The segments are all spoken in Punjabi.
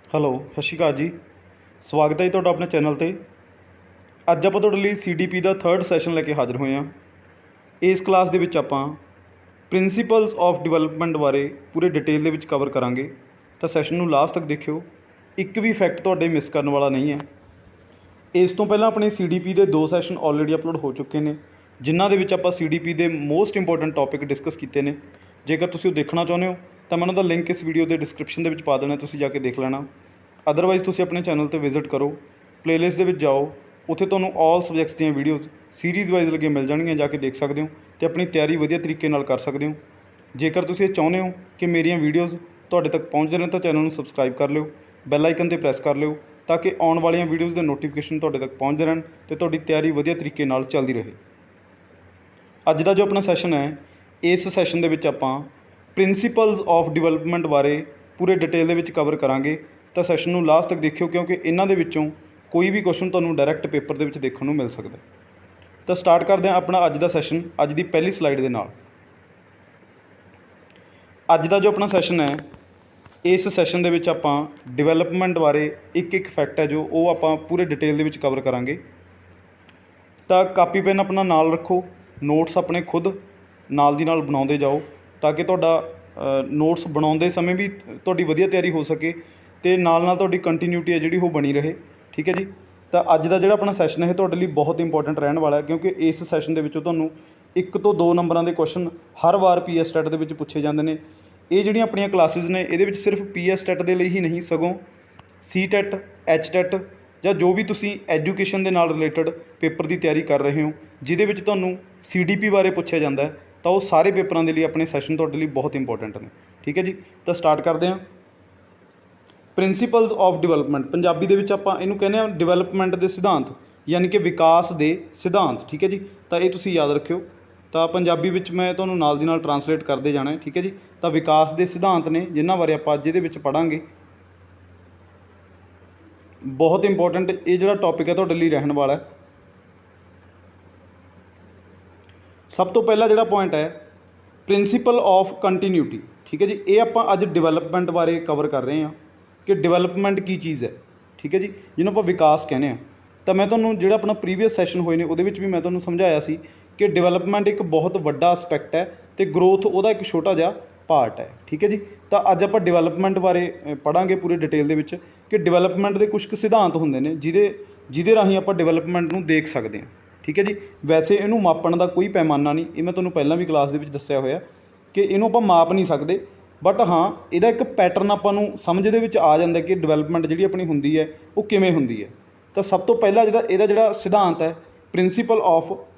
ਹੈਲੋ, ਸਤਿ ਸ਼੍ਰੀ ਅਕਾਲ ਜੀ। ਸਵਾਗਤ ਹੈ ਜੀ ਤੁਹਾਡਾ ਆਪਣੇ ਚੈਨਲ 'ਤੇ। ਅੱਜ ਆਪਾਂ ਤੁਹਾਡੇ ਲਈ CDP ਦਾ 3rd ਸੈਸ਼ਨ ਲੈ ਕੇ ਹਾਜ਼ਰ ਹੋਏ ਹਾਂ। ਇਸ ਕਲਾਸ ਦੇ ਵਿੱਚ ਆਪਾਂ ਪ੍ਰਿੰਸੀਪਲਸ ਆਫ ਡਿਵੈਲਪਮੈਂਟ ਬਾਰੇ ਪੂਰੇ ਡਿਟੇਲ ਦੇ ਵਿੱਚ ਕਵਰ ਕਰਾਂਗੇ, ਤਾਂ ਸੈਸ਼ਨ ਨੂੰ ਲਾਸਟ ਤੱਕ ਦੇਖਿਓ। ਇੱਕ ਵੀ ਫੈਕਟ ਤੁਹਾਡੇ ਮਿਸ ਕਰਨ ਵਾਲਾ ਨਹੀਂ ਹੈ। ਇਸ ਤੋਂ ਪਹਿਲਾਂ ਆਪਣੇ CDP ਦੇ 2 ਸੈਸ਼ਨ ਆਲਰੇਡੀ ਅਪਲੋਡ ਹੋ ਚੁੱਕੇ ਨੇ, ਜਿਨ੍ਹਾਂ ਦੇ ਵਿੱਚ ਆਪਾਂ CDP ਦੇ ਮੋਸਟ ਇੰਪੋਰਟੈਂਟ ਟੌਪਿਕ ਡਿਸਕਸ ਕੀਤੇ ਨੇ। ਜੇਕਰ ਤੁਸੀਂ ਉਹ ਦੇਖਣਾ ਚਾਹੁੰਦੇ ਹੋ ਤਾਂ ਮੈਂ ਉਹਨਾਂ ਦਾ ਲਿੰਕ ਇਸ ਵੀਡੀਓ ਦੇ ਡਿਸਕ੍ਰਿਪਸ਼ਨ ਦੇ ਵਿੱਚ ਪਾ ਦੇਣਾ, ਤੁਸੀਂ ਜਾ ਕੇ ਦੇਖ ਲੈਣਾ। ਅਦਰਵਾਈਜ਼ ਤੁਸੀਂ ਆਪਣੇ ਚੈਨਲ 'ਤੇ ਵਿਜ਼ਿਟ ਕਰੋ, ਪਲੇਲਿਸਟ ਦੇ ਵਿੱਚ ਜਾਓ, ਉੱਥੇ ਤੁਹਾਨੂੰ ਆਲ ਸਬਜੈਕਟਸ ਦੀਆਂ ਵੀਡੀਓਜ਼ ਸੀਰੀਜ਼ ਵਾਈਜ਼ ਲੱਗੇ ਮਿਲ ਜਾਣਗੀਆਂ, ਜਾ ਕੇ ਦੇਖ ਸਕਦੇ ਹੋ ਅਤੇ ਆਪਣੀ ਤਿਆਰੀ ਵਧੀਆ ਤਰੀਕੇ ਨਾਲ ਕਰ ਸਕਦੇ ਹੋ। ਜੇਕਰ ਤੁਸੀਂ ਇਹ ਚਾਹੁੰਦੇ ਹੋ ਕਿ ਮੇਰੀਆਂ ਵੀਡੀਓਜ਼ ਤੁਹਾਡੇ ਤੱਕ ਪਹੁੰਚਦੇ ਰਹਿਣ ਤਾਂ ਚੈਨਲ ਨੂੰ ਸਬਸਕ੍ਰਾਈਬ ਕਰ ਲਿਓ, ਬੈਲ ਆਈਕਨ 'ਤੇ ਪ੍ਰੈਸ ਕਰ ਲਿਓ, ਤਾਂ ਕਿ ਆਉਣ ਵਾਲੀਆਂ ਵੀਡੀਓਜ਼ ਦੇ ਨੋਟੀਫਿਕੇਸ਼ਨ ਤੁਹਾਡੇ ਤੱਕ ਪਹੁੰਚਦੇ ਰਹਿਣ ਅਤੇ ਤੁਹਾਡੀ ਤਿਆਰੀ ਵਧੀਆ ਤਰੀਕੇ ਨਾਲ ਚੱਲਦੀ ਰਹੇ। ਅੱਜ ਦਾ ਜੋ ਆਪਣਾ ਸੈਸ਼ਨ ਹੈ, ਇਸ ਸੈਸ਼ਨ ਦੇ ਵਿੱਚ ਆਪਾਂ ਪ੍ਰਿੰਸੀਪਲਸ ਆਫ ਡਿਵੈਲਪਮੈਂਟ ਬਾਰੇ ਪੂਰੇ ਡਿਟੇਲ ਦੇ ਵਿੱਚ ਕਵਰ ਕਰਾਂਗੇ। ਤਾਂ ਸੈਸ਼ਨ ਨੂੰ ਲਾਸਟ ਤੱਕ ਦੇਖਿਓ, ਕਿਉਂਕਿ ਇਹਨਾਂ ਦੇ ਵਿੱਚੋਂ ਕੋਈ ਵੀ ਕੁਐਸਚਨ ਤੁਹਾਨੂੰ ਡਾਇਰੈਕਟ ਪੇਪਰ ਦੇ ਵਿੱਚ ਦੇਖਣ ਨੂੰ ਮਿਲ ਸਕਦਾ। ਤਾਂ ਸਟਾਰਟ ਕਰਦੇ ਹਾਂ ਆਪਣਾ ਅੱਜ ਦਾ ਸੈਸ਼ਨ ਅੱਜ ਦੀ ਪਹਿਲੀ ਸਲਾਈਡ ਦੇ ਨਾਲ। ਅੱਜ ਦਾ ਜੋ ਆਪਣਾ ਸੈਸ਼ਨ ਹੈ, ਇਸ ਸੈਸ਼ਨ ਦੇ ਵਿੱਚ ਆਪਾਂ ਡਿਵੈਲਪਮੈਂਟ ਬਾਰੇ ਇੱਕ ਫੈਕਟ ਹੈ ਜੋ ਉਹ ਆਪਾਂ ਪੂਰੇ ਡਿਟੇਲ ਦੇ ਵਿੱਚ ਕਵਰ ਕਰਾਂਗੇ। ਤਾਂ ਕਾਪੀ ਪੈਨ ਆਪਣਾ ਨਾਲ ਰੱਖੋ, ਨੋਟਸ ਆਪਣੇ ਖੁਦ ਨਾਲ ਦੀ ਨਾਲ ਬਣਾਉਂਦੇ ਜਾਓ, ਤਾਂ ਕਿ ਤੁਹਾਡਾ ਨੋਟਸ ਬਣਾਉਂਦੇ ਸਮੇਂ ਵੀ ਤੁਹਾਡੀ ਵਧੀਆ ਤਿਆਰੀ ਹੋ ਸਕੇ ਅਤੇ ਨਾਲ ਤੁਹਾਡੀ ਕੰਟੀਨਿਊਟੀ ਹੈ ਜਿਹੜੀ ਉਹ ਬਣੀ ਰਹੇ। ਠੀਕ ਹੈ ਜੀ। ਤਾਂ ਅੱਜ ਦਾ ਜਿਹੜਾ ਆਪਣਾ ਸੈਸ਼ਨ ਹੈ ਤੁਹਾਡੇ ਲਈ ਬਹੁਤ ਇੰਪੋਰਟੈਂਟ ਰਹਿਣ ਵਾਲਾ ਹੈ, ਕਿਉਂਕਿ ਇਸ ਸੈਸ਼ਨ ਦੇ ਵਿੱਚੋਂ ਤੁਹਾਨੂੰ 1 ਤੋਂ 2 ਨੰਬਰਾਂ ਦੇ ਕੁਐਸਚਨ ਹਰ ਵਾਰ PS ਟੈਟ ਦੇ ਵਿੱਚ ਪੁੱਛੇ ਜਾਂਦੇ ਨੇ। ਇਹ ਜਿਹੜੀਆਂ ਆਪਣੀਆਂ ਕਲਾਸਿਸ ਨੇ, ਇਹਦੇ ਵਿੱਚ ਸਿਰਫ PS ਟੈਟ ਦੇ ਲਈ ਹੀ ਨਹੀਂ, ਸਗੋਂ C ਟੈਟ, H ਟੈਟ ਜਾਂ ਜੋ ਵੀ ਤੁਸੀਂ ਐਜੂਕੇਸ਼ਨ ਦੇ ਨਾਲ ਰਿਲੇਟਡ ਪੇਪਰ ਦੀ ਤਿਆਰੀ ਕਰ ਰਹੇ ਹੋ, ਜਿਹਦੇ ਵਿੱਚ ਤੁਹਾਨੂੰ CDP ਬਾਰੇ ਪੁੱਛਿਆ ਜਾਂਦਾ ਹੈ, ਤਾਂ ਉਹ ਸਾਰੇ ਪੇਪਰਾਂ ਦੇ ਲਈ ਆਪਣੇ ਸੈਸ਼ਨ ਤੁਹਾਡੇ ਲਈ ਬਹੁਤ ਇੰਪੋਰਟੈਂਟ ਨੇ। ਠੀਕ ਹੈ ਜੀ। ਤਾਂ ਸਟਾਰਟ ਕਰਦੇ ਹਾਂ। ਪ੍ਰਿੰਸੀਪਲਸ ਆਫ ਡਿਵੈਲਪਮੈਂਟ, ਪੰਜਾਬੀ ਦੇ ਵਿੱਚ ਆਪਾਂ ਇਹਨੂੰ ਕਹਿੰਦੇ ਹਾਂ ਡਿਵੈਲਪਮੈਂਟ ਦੇ ਸਿਧਾਂਤ, ਯਾਨੀ ਕਿ ਵਿਕਾਸ ਦੇ ਸਿਧਾਂਤ। ਠੀਕ ਹੈ ਜੀ। ਤਾਂ ਇਹ ਤੁਸੀਂ ਯਾਦ ਰੱਖਿਓ। ਤਾਂ ਪੰਜਾਬੀ ਵਿੱਚ ਮੈਂ ਤੁਹਾਨੂੰ ਨਾਲ ਦੀ ਨਾਲ ਟਰਾਂਸਲੇਟ ਕਰਦੇ ਜਾਣਾ ਹੈ। ਠੀਕ ਹੈ ਜੀ। ਤਾਂ ਵਿਕਾਸ ਦੇ ਸਿਧਾਂਤ ਨੇ ਜਿਨ੍ਹਾਂ ਬਾਰੇ ਆਪਾਂ ਅੱਜ ਇਹਦੇ ਵਿੱਚ ਪੜ੍ਹਾਂਗੇ। ਬਹੁਤ ਇੰਪੋਰਟੈਂਟ ਇਹ ਜਿਹੜਾ ਟੌਪਿਕ ਹੈ ਤੁਹਾਡੇ ਲਈ ਰਹਿਣ ਵਾਲਾ ਹੈ। ਸਭ ਤੋਂ ਪਹਿਲਾ ਜਿਹੜਾ ਪੁਆਇੰਟ ਹੈ, ਪ੍ਰਿੰਸੀਪਲ ਆਫ ਕੰਟੀਨਿਊਟੀ। ਠੀਕ ਹੈ ਜੀ। ਇਹ ਆਪਾਂ ਅੱਜ ਡਿਵੈਲਪਮੈਂਟ ਬਾਰੇ ਕਵਰ ਕਰ ਰਹੇ ਹਾਂ ਕਿ ਡਿਵੈਲਪਮੈਂਟ ਕੀ ਚੀਜ਼ ਹੈ। ਠੀਕ ਹੈ ਜੀ। ਜਿਹਨੂੰ ਆਪਾਂ ਵਿਕਾਸ ਕਹਿੰਦੇ ਹਾਂ। ਤਾਂ ਮੈਂ ਤੁਹਾਨੂੰ ਜਿਹੜਾ ਆਪਣਾ ਪ੍ਰੀਵੀਅਸ ਸੈਸ਼ਨ ਹੋਏ ਨੇ ਉਹਦੇ ਵਿੱਚ ਵੀ ਮੈਂ ਤੁਹਾਨੂੰ ਸਮਝਾਇਆ ਸੀ ਕਿ ਡਿਵੈਲਪਮੈਂਟ ਇੱਕ ਬਹੁਤ ਵੱਡਾ ਐਸਪੈਕਟ ਹੈ ਅਤੇ ਗਰੋਥ ਉਹਦਾ ਇੱਕ ਛੋਟਾ ਜਿਹਾ ਪਾਰਟ ਹੈ। ਠੀਕ ਹੈ ਜੀ। ਤਾਂ ਅੱਜ ਆਪਾਂ ਡਿਵੈਲਪਮੈਂਟ ਬਾਰੇ ਪੜ੍ਹਾਂਗੇ ਪੂਰੇ ਡਿਟੇਲ ਦੇ ਵਿੱਚ ਕਿ ਡਿਵੈਲਪਮੈਂਟ ਦੇ ਕੁਝ ਕੁ ਸਿਧਾਂਤ ਹੁੰਦੇ ਨੇ ਜਿਹਦੇ ਰਾਹੀਂ ਆਪਾਂ ਡਿਵੈਲਪਮੈਂਟ ਨੂੰ ਦੇਖ ਸਕਦੇ ਹਾਂ। ਠੀਕ ਹੈ ਜੀ। ਵੈਸੇ ਇਹਨੂੰ ਮਾਪਣ ਦਾ ਕੋਈ ਪੈਮਾਨਾ ਨਹੀਂ, ਇਹ ਮੈਂ ਤੁਹਾਨੂੰ ਪਹਿਲਾਂ ਵੀ ਕਲਾਸ ਦੇ ਵਿੱਚ ਦੱਸਿਆ ਹੋਇਆ ਕਿ ਇਹਨੂੰ ਆਪਾਂ ਮਾਪ ਨਹੀਂ ਸਕਦੇ, ਬਟ ਹਾਂ ਇਹਦਾ ਇੱਕ ਪੈਟਰਨ ਆਪਾਂ ਨੂੰ ਸਮਝ ਦੇ ਵਿੱਚ ਆ ਜਾਂਦਾ ਕਿ ਡਿਵੈਲਪਮੈਂਟ ਜਿਹੜੀ ਆਪਣੀ ਹੁੰਦੀ ਹੈ ਉਹ ਕਿਵੇਂ ਹੁੰਦੀ ਹੈ। ਤਾਂ ਸਭ ਤੋਂ ਪਹਿਲਾਂ ਇਹਦਾ ਜਿਹੜਾ ਸਿਧਾਂਤ ਹੈ, ਪ੍ਰਿੰਸੀਪਲ ਆਫ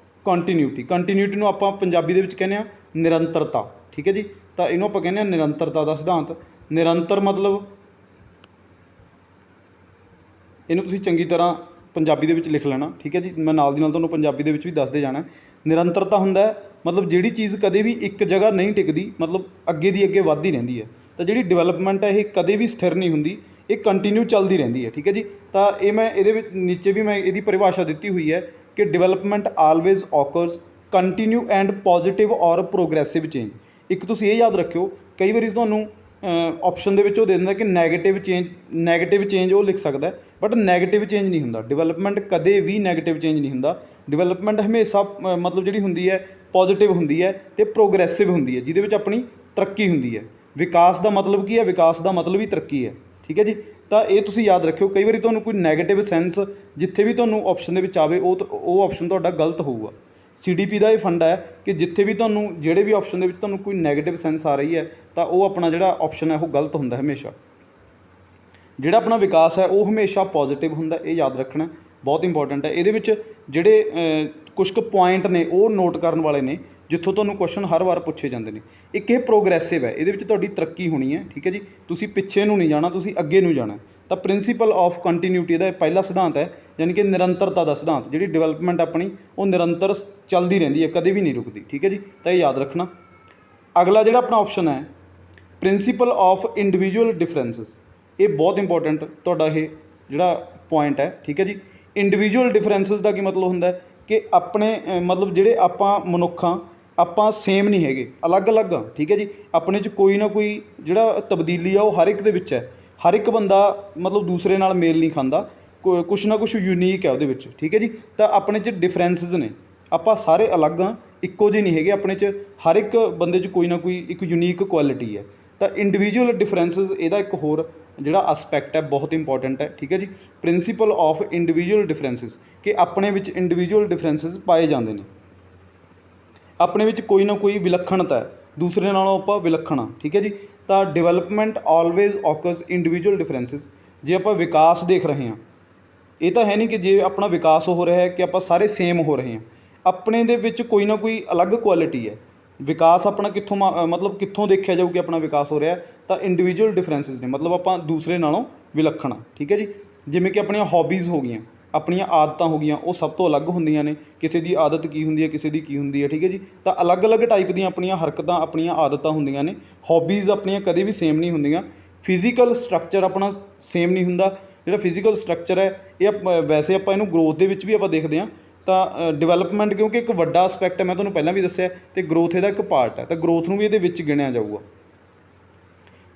ਕੰਟੀਨਿਊਟੀ। ਕੰਟੀਨਿਊਟੀ ਨੂੰ ਆਪਾਂ ਪੰਜਾਬੀ ਦੇ ਵਿੱਚ ਕਹਿੰਦੇ ਹਾਂ ਨਿਰੰਤਰਤਾ। ਠੀਕ ਹੈ ਜੀ। ਤਾਂ ਇਹਨੂੰ ਆਪਾਂ ਕਹਿੰਦੇ ਹਾਂ ਨਿਰੰਤਰਤਾ ਦਾ ਸਿਧਾਂਤ। ਨਿਰੰਤਰ ਮਤਲਬ ਇਹਨੂੰ ਤੁਸੀਂ ਚੰਗੀ ਤਰ੍ਹਾਂ ਪੰਜਾਬੀ ਦੇ ਵਿੱਚ ਲਿਖ ਲੈਣਾ। ਠੀਕ ਹੈ ਜੀ। ਮੈਂ ਨਾਲ ਦੀ ਨਾਲ ਤੁਹਾਨੂੰ ਪੰਜਾਬੀ ਦੇ ਵਿੱਚ ਵੀ ਦੱਸਦੇ ਜਾਣਾ। ਨਿਰੰਤਰਤਾ ਹੁੰਦਾ ਹੈ ਮਤਲਬ ਜਿਹੜੀ ਚੀਜ਼ ਕਦੇ ਵੀ ਇੱਕ ਜਗ੍ਹਾ ਨਹੀਂ ਟਿਕਦੀ, ਮਤਲਬ ਅੱਗੇ ਦੀ ਅੱਗੇ ਵੱਧਦੀ ਰਹਿੰਦੀ ਹੈ। ਤਾਂ ਜਿਹੜੀ ਡਿਵੈਲਪਮੈਂਟ ਹੈ ਇਹ ਕਦੇ ਵੀ ਸਥਿਰ ਨਹੀਂ ਹੁੰਦੀ, ਇਹ ਕੰਟੀਨਿਊ ਚੱਲਦੀ ਰਹਿੰਦੀ ਹੈ। ਠੀਕ ਹੈ ਜੀ। ਤਾਂ ਇਹ ਮੈਂ ਇਹਦੇ ਵਿੱਚ ਨੀਚੇ ਵੀ ਮੈਂ ਇਹਦੀ ਪਰਿਭਾਸ਼ਾ ਦਿੱਤੀ ਹੋਈ ਹੈ ਕਿ development always occurs continue and positive ਔਰ ਪ੍ਰੋਗਰੈਸਿਵ ਚੇਂਜ। ਇੱਕ ਤੁਸੀਂ ਇਹ ਯਾਦ ਰੱਖਿਓ, ਕਈ ਵਾਰੀ ਤੁਹਾਨੂੰ ਆਪਸ਼ਨ ਦੇ ਵਿੱਚ ਉਹ ਦੇ ਦਿੰਦਾ ਕਿ ਨੈਗੇਟਿਵ ਚੇਂਜ ਉਹ ਲਿਖ ਸਕਦਾ, ਬਟ ਨੈਗੇਟਿਵ ਚੇਂਜ ਨਹੀਂ ਹੁੰਦਾ। ਡਿਵੈਲਪਮੈਂਟ ਕਦੇ ਵੀ ਨੈਗੇਟਿਵ ਚੇਂਜ ਨਹੀਂ ਹੁੰਦਾ। ਡਿਵੈਲਪਮੈਂਟ ਹਮੇਸ਼ਾ ਮਤਲਬ ਜਿਹੜੀ ਹੁੰਦੀ ਹੈ ਪੋਜ਼ੀਟਿਵ ਹੁੰਦੀ ਹੈ ਅਤੇ ਪ੍ਰੋਗਰੈਸਿਵ ਹੁੰਦੀ ਹੈ, ਜਿਹਦੇ ਵਿੱਚ ਆਪਣੀ ਤਰੱਕੀ ਹੁੰਦੀ ਹੈ। ਵਿਕਾਸ ਦਾ ਮਤਲਬ ਕੀ ਹੈ? ਵਿਕਾਸ ਦਾ ਮਤਲਬ ਹੀ ਤਰੱਕੀ ਹੈ। ਠੀਕ ਹੈ ਜੀ। ਤਾਂ ਇਹ ਤੁਸੀਂ ਯਾਦ ਰੱਖਿਓ, ਕਈ ਵਾਰੀ ਤੁਹਾਨੂੰ ਕੋਈ ਨੈਗੇਟਿਵ ਸੈਂਸ ਜਿੱਥੇ ਵੀ ਤੁਹਾਨੂੰ ਆਪਸ਼ਨ ਦੇ ਵਿੱਚ ਆਵੇ ਉਹ ਆਪਸ਼ਨ ਤੁਹਾਡਾ ਗਲਤ ਹੋਊਗਾ। CDP ਦਾ ਇਹ ਫੰਡਾ ਹੈ ਕਿ ਜਿੱਥੇ ਵੀ ਤੁਹਾਨੂੰ ਜਿਹੜੇ ਵੀ ਆਪਸ਼ਨ ਦੇ ਵਿੱਚ ਤੁਹਾਨੂੰ ਕੋਈ ਨੈਗੇਟਿਵ ਸੈਂਸ ਆ ਰਹੀ ਹੈ ਤਾਂ ਉਹ ਆਪਣਾ ਜਿਹੜਾ ਆਪਸ਼ਨ ਹੈ ਉਹ ਗਲਤ ਹੁੰਦਾ ਹਮੇਸ਼ਾ। ਜਿਹੜਾ ਆਪਣਾ ਵਿਕਾਸ ਹੈ ਉਹ ਹਮੇਸ਼ਾ ਪੋਜ਼ੀਟਿਵ ਹੁੰਦਾ, ਇਹ ਯਾਦ ਰੱਖਣਾ ਬਹੁਤ ਇੰਪੋਰਟੈਂਟ ਹੈ। ਇਹਦੇ ਵਿੱਚ ਜਿਹੜੇ ਕੁਛ ਕੁ ਪੁਆਇੰਟ ਨੇ ਉਹ ਨੋਟ ਕਰਨ ਵਾਲੇ ਨੇ, ਜਿੱਥੋਂ ਤੁਹਾਨੂੰ ਕੁਐਸਚਨ ਹਰ ਵਾਰ ਪੁੱਛੇ ਜਾਂਦੇ ਨੇ। ਇੱਕ ਇਹ ਪ੍ਰੋਗਰੈਸਿਵ ਹੈ, ਇਹਦੇ ਵਿੱਚ ਤੁਹਾਡੀ ਤਰੱਕੀ ਹੋਣੀ ਹੈ। ਠੀਕ ਹੈ ਜੀ। ਤੁਸੀਂ ਪਿੱਛੇ ਨੂੰ ਨਹੀਂ ਜਾਣਾ, ਤੁਸੀਂ ਅੱਗੇ ਨੂੰ ਜਾਣਾ। ਤਾਂ ਪ੍ਰਿੰਸੀਪਲ ਆਫ ਕੰਟੀਨਿਊਟੀ ਦਾ ਪਹਿਲਾ ਸਿਧਾਂਤ ਹੈ, ਯਾਨੀ ਕਿ ਨਿਰੰਤਰਤਾ ਦਾ ਸਿਧਾਂਤ। ਜਿਹੜੀ ਡਿਵੈਲਪਮੈਂਟ ਆਪਣੀ ਉਹ ਨਿਰੰਤਰ ਚੱਲਦੀ ਰਹਿੰਦੀ ਹੈ, ਕਦੇ ਵੀ ਨਹੀਂ ਰੁਕਦੀ। ਠੀਕ ਹੈ ਜੀ। ਤਾਂ ਇਹ ਯਾਦ ਰੱਖਣਾ। ਅਗਲਾ ਜਿਹੜਾ ਆਪਣਾ ਆਪਸ਼ਨ ਹੈ, ਪ੍ਰਿੰਸੀਪਲ ਆਫ ਇੰਡੀਵਿਜੂਅਲ ਡਿਫਰੈਂਸਿਸ। ਇਹ ਬਹੁਤ ਇੰਪੋਰਟੈਂਟ ਤੁਹਾਡਾ ਇਹ ਜਿਹੜਾ ਪੁਆਇੰਟ ਹੈ। ਠੀਕ ਹੈ ਜੀ। ਇੰਡੀਵਿਜੂਅਲ ਡਿਫਰੈਂਸਿਸ ਦਾ ਕੀ ਮਤਲਬ ਹੁੰਦਾ ਕਿ ਆਪਣੇ ਮਤਲਬ ਜਿਹੜੇ ਆਪਾਂ ਮਨੁੱਖ ਹਾਂ, ਆਪਾਂ ਸੇਮ ਨਹੀਂ ਹੈਗੇ, ਅਲੱਗ ਅਲੱਗ ਹਾਂ। ਠੀਕ ਹੈ ਜੀ। ਆਪਣੇ 'ਚ ਕੋਈ ਨਾ ਕੋਈ ਜਿਹੜਾ ਤਬਦੀਲੀ ਆ ਉਹ ਹਰ ਇੱਕ ਦੇ ਵਿੱਚ ਹੈ। ਹਰ ਇੱਕ ਬੰਦਾ ਮਤਲਬ ਦੂਸਰੇ ਨਾਲ ਮੇਲ ਨਹੀਂ ਖਾਂਦਾ, ਕੁਛ ਨਾ ਕੁਛ ਯੂਨੀਕ ਹੈ ਉਹਦੇ ਵਿੱਚ, ਠੀਕ ਹੈ ਜੀ। ਤਾਂ ਆਪਣੇ 'ਚ ਡਿਫਰੈਂਸਿਸ ਨੇ, ਆਪਾਂ ਸਾਰੇ ਅਲੱਗ ਹਾਂ, ਇੱਕੋ ਜਿਹੇ ਨਹੀਂ ਹੈਗੇ ਆਪਣੇ 'ਚ, ਹਰ ਇੱਕ ਬੰਦੇ 'ਚ ਕੋਈ ਨਾ ਕੋਈ ਇੱਕ ਯੂਨੀਕ ਕੁਆਲਿਟੀ ਹੈ। ਤਾਂ ਇੰਡੀਵਿਜੂਅਲ ਡਿਫਰੈਂਸਿਸ ਇਹਦਾ ਇੱਕ ਹੋਰ ਜਿਹੜਾ ਐਸਪੈਕਟ ਹੈ ਬਹੁਤ ਇੰਪੋਰਟੈਂਟ ਹੈ, ਠੀਕ ਹੈ ਜੀ। ਪ੍ਰਿੰਸੀਪਲ ਆਫ ਇੰਡੀਵਿਜੂਅਲ ਡਿਫਰੈਂਸਿਸ, ਕਿ ਆਪਣੇ ਵਿੱਚ ਇੰਡੀਵਿਜੂਅਲ ਡਿਫਰੈਂਸਿਸ ਪਾਏ ਜਾਂਦੇ ਨੇ, ਆਪਣੇ ਵਿੱਚ ਕੋਈ ਨਾ ਕੋਈ ਵਿਲੱਖਣਤਾ ਹੈ, ਦੂਸਰੇ ਨਾਲੋਂ ਆਪਾਂ ਵਿਲੱਖਣ ਹਾਂ, ਠੀਕ ਹੈ ਜੀ। ਤਾਂ ਡਿਵੈਲਪਮੈਂਟ ਆਲਵੇਜ਼ ਔਕਰਸ ਇੰਡੀਵਿਜੂਅਲ ਡਿਫਰੈਂਸਿਸ। ਜੇ ਆਪਾਂ ਵਿਕਾਸ ਦੇਖ ਰਹੇ ਹਾਂ, ਇਹ ਤਾਂ ਹੈ ਨਹੀਂ ਕਿ ਜੇ ਆਪਣਾ ਵਿਕਾਸ ਹੋ ਰਿਹਾ ਹੈ ਕਿ ਆਪਾਂ ਸਾਰੇ ਸੇਮ ਹੋ ਰਹੇ ਹਾਂ, ਆਪਣੇ ਦੇ ਵਿੱਚ ਕੋਈ ਨਾ ਕੋਈ ਅਲੱਗ ਕੁਆਲਿਟੀ ਹੈ। ਵਿਕਾਸ ਆਪਣਾ ਕਿੱਥੋਂ ਮਤਲਬ ਕਿੱਥੋਂ ਦੇਖਿਆ ਜਾਊ ਕਿ ਆਪਣਾ ਵਿਕਾਸ ਹੋ ਰਿਹਾ, ਤਾਂ ਇੰਡੀਵਿਜੂਅਲ ਡਿਫਰੈਂਸਿਸ ਨੇ, ਮਤਲਬ ਆਪਾਂ ਦੂਸਰੇ ਨਾਲੋਂ ਵਿਲੱਖਣ, ਠੀਕ ਹੈ ਜੀ। ਜਿਵੇਂ ਕਿ ਆਪਣੀਆਂ ਹੌਬੀਜ਼ ਹੋ ਗਈਆਂ, ਆਪਣੀਆਂ ਆਦਤਾਂ ਹੋ ਗਈਆਂ, ਉਹ ਸਭ ਤੋਂ ਅਲੱਗ ਹੁੰਦੀਆਂ ਨੇ, ਕਿਸੇ ਦੀ ਆਦਤ ਕੀ ਹੁੰਦੀ ਹੈ, ਕਿਸੇ ਦੀ ਕੀ ਹੁੰਦੀ ਹੈ, ਠੀਕ ਹੈ ਜੀ। ਤਾਂ ਅਲੱਗ-ਅਲੱਗ ਟਾਈਪ ਦੀਆਂ ਆਪਣੀਆਂ ਹਰਕਤਾਂ, ਆਪਣੀਆਂ ਆਦਤਾਂ ਹੁੰਦੀਆਂ ਨੇ। ਹੌਬੀਜ਼ ਆਪਣੀਆਂ ਕਦੇ ਵੀ ਸੇਮ ਨਹੀਂ ਹੁੰਦੀਆਂ। ਫਿਜ਼ੀਕਲ ਸਟਰਕਚਰ ਆਪਣਾ ਸੇਮ ਨਹੀਂ ਹੁੰਦਾ। ਜਿਹੜਾ ਫਿਜ਼ੀਕਲ ਸਟਰਕਚਰ ਹੈ ਇਹ ਵੈਸੇ ਆਪਾਂ ਇਹਨੂੰ ਗਰੋਥ ਦੇ ਵਿੱਚ ਵੀ ਆਪਾਂ ਦੇਖਦੇ ਹਾਂ। ਤਾਂ ਡਿਵੈਲਪਮੈਂਟ ਕਿਉਂਕਿ ਇੱਕ ਵੱਡਾ ਐਸਪੈਕਟ ਹੈ, ਮੈਂ ਤੁਹਾਨੂੰ ਪਹਿਲਾਂ ਵੀ ਦੱਸਿਆ, ਅਤੇ ਗਰੋਥ ਇਹਦਾ ਇੱਕ ਪਾਰਟ ਹੈ, ਤਾਂ ਗਰੋਥ ਨੂੰ ਵੀ ਇਹਦੇ ਵਿੱਚ ਗਿਣਿਆ ਜਾਊਗਾ।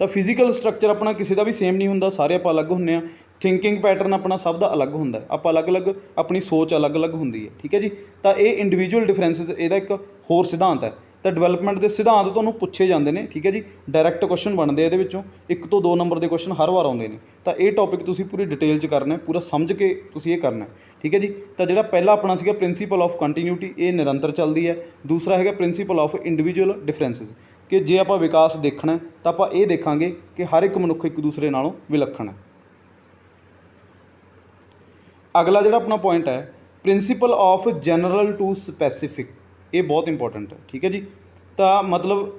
ਤਾਂ ਫਿਜ਼ੀਕਲ ਸਟਰਕਚਰ ਆਪਣਾ ਕਿਸੇ ਦਾ ਵੀ ਸੇਮ ਨਹੀਂ ਹੁੰਦਾ, ਸਾਰੇ ਆਪਾਂ ਅਲੱਗ ਹੁੰਦੇ ਹਾਂ। ਥਿੰਕਿੰਗ ਪੈਟਰਨ ਆਪਣਾ ਸਭ ਦਾ ਅਲੱਗ ਹੁੰਦਾ, ਆਪਾਂ ਅਲੱਗ-ਅਲੱਗ, ਆਪਣੀ ਸੋਚ ਅਲੱਗ-ਅਲੱਗ ਹੁੰਦੀ ਹੈ, ਠੀਕ ਹੈ ਜੀ। ਤਾਂ ਇਹ ਇੰਡੀਵਿਜੂਅਲ ਡਿਫਰੈਂਸਿਸ ਇਹਦਾ ਇੱਕ ਹੋਰ ਸਿਧਾਂਤ ਹੈ। ਤਾਂ ਡਿਵੈਲਪਮੈਂਟ ਦੇ ਸਿਧਾਂਤ ਤੁਹਾਨੂੰ ਪੁੱਛੇ ਜਾਂਦੇ ਨੇ, ਠੀਕ ਹੈ ਜੀ। ਡਾਇਰੈਕਟ ਕੁਐਸਚਨ ਬਣਦੇ ਇਹਦੇ ਵਿੱਚੋਂ, 1 ਤੋਂ 2 ਨੰਬਰ ਦੇ ਕੁਐਸਚਨ ਹਰ ਵਾਰ ਆਉਂਦੇ ਨੇ। ਤਾਂ ਇਹ ਟੌਪਿਕ ਤੁਸੀਂ ਪੂਰੀ ਡਿਟੇਲ 'ਚ ਕਰਨਾ, ਪੂਰਾ ਸਮਝ ਕੇ ਤੁਸੀਂ ਇਹ ਕਰਨਾ, ਠੀਕ ਹੈ ਜੀ। ਤਾਂ ਜਿਹੜਾ ਪਹਿਲਾ ਆਪਣਾ ਸੀਗਾ ਪ੍ਰਿੰਸੀਪਲ ਆਫ ਕੰਟੀਨਿਊਟੀ, ਇਹ ਨਿਰੰਤਰ ਚੱਲਦੀ ਹੈ। ਦੂਸਰਾ ਹੈਗਾ ਪ੍ਰਿੰਸੀਪਲ ਆਫ ਇੰਡੀਵਿਜੂਅਲ ਡਿਫਰੈਂਸਿਸ, ਕਿ ਜੇ ਆਪਾਂ ਵਿਕਾਸ ਦੇਖਣਾ ਤਾਂ ਆਪਾਂ ਇਹ ਦੇਖਾਂਗੇ ਕਿ ਹਰ ਇੱਕ ਮਨੁੱਖ ਇੱਕ ਦੂਸਰੇ ਨਾਲੋਂ ਵਿਲੱਖਣ ਹੈ। ਅਗਲਾ ਜਿਹੜਾ ਆਪਣਾ ਪੁਆਇੰਟ ਹੈ, principle of general to specific, ਇਹ ਬਹੁਤ ਇੰਪੋਰਟੈਂਟ ਹੈ, ਠੀਕ ਹੈ ਜੀ। ਤਾਂ ਮਤਲਬ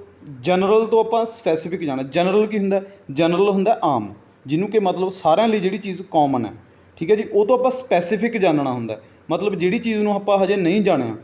ਜਨਰਲ ਤੋਂ ਆਪਾਂ ਸਪੈਸੀਫਿਕ ਜਾਣਾ। ਜਨਰਲ ਕੀ ਹੁੰਦਾ? ਜਨਰਲ ਹੁੰਦਾ ਆਮ, ਜਿਹਨੂੰ ਕਿ ਮਤਲਬ ਸਾਰਿਆਂ ਲਈ ਜਿਹੜੀ ਚੀਜ਼ ਕਾਮਨ ਹੈ, ਠੀਕ ਹੈ ਜੀ। ਉਹ ਤੋਂ ਆਪਾਂ ਸਪੈਸੀਫਿਕ ਜਾਣਨਾ ਹੁੰਦਾ, ਮਤਲਬ ਜਿਹੜੀ ਚੀਜ਼ ਨੂੰ ਆਪਾਂ ਹਜੇ ਨਹੀਂ ਜਾਣਿਆ,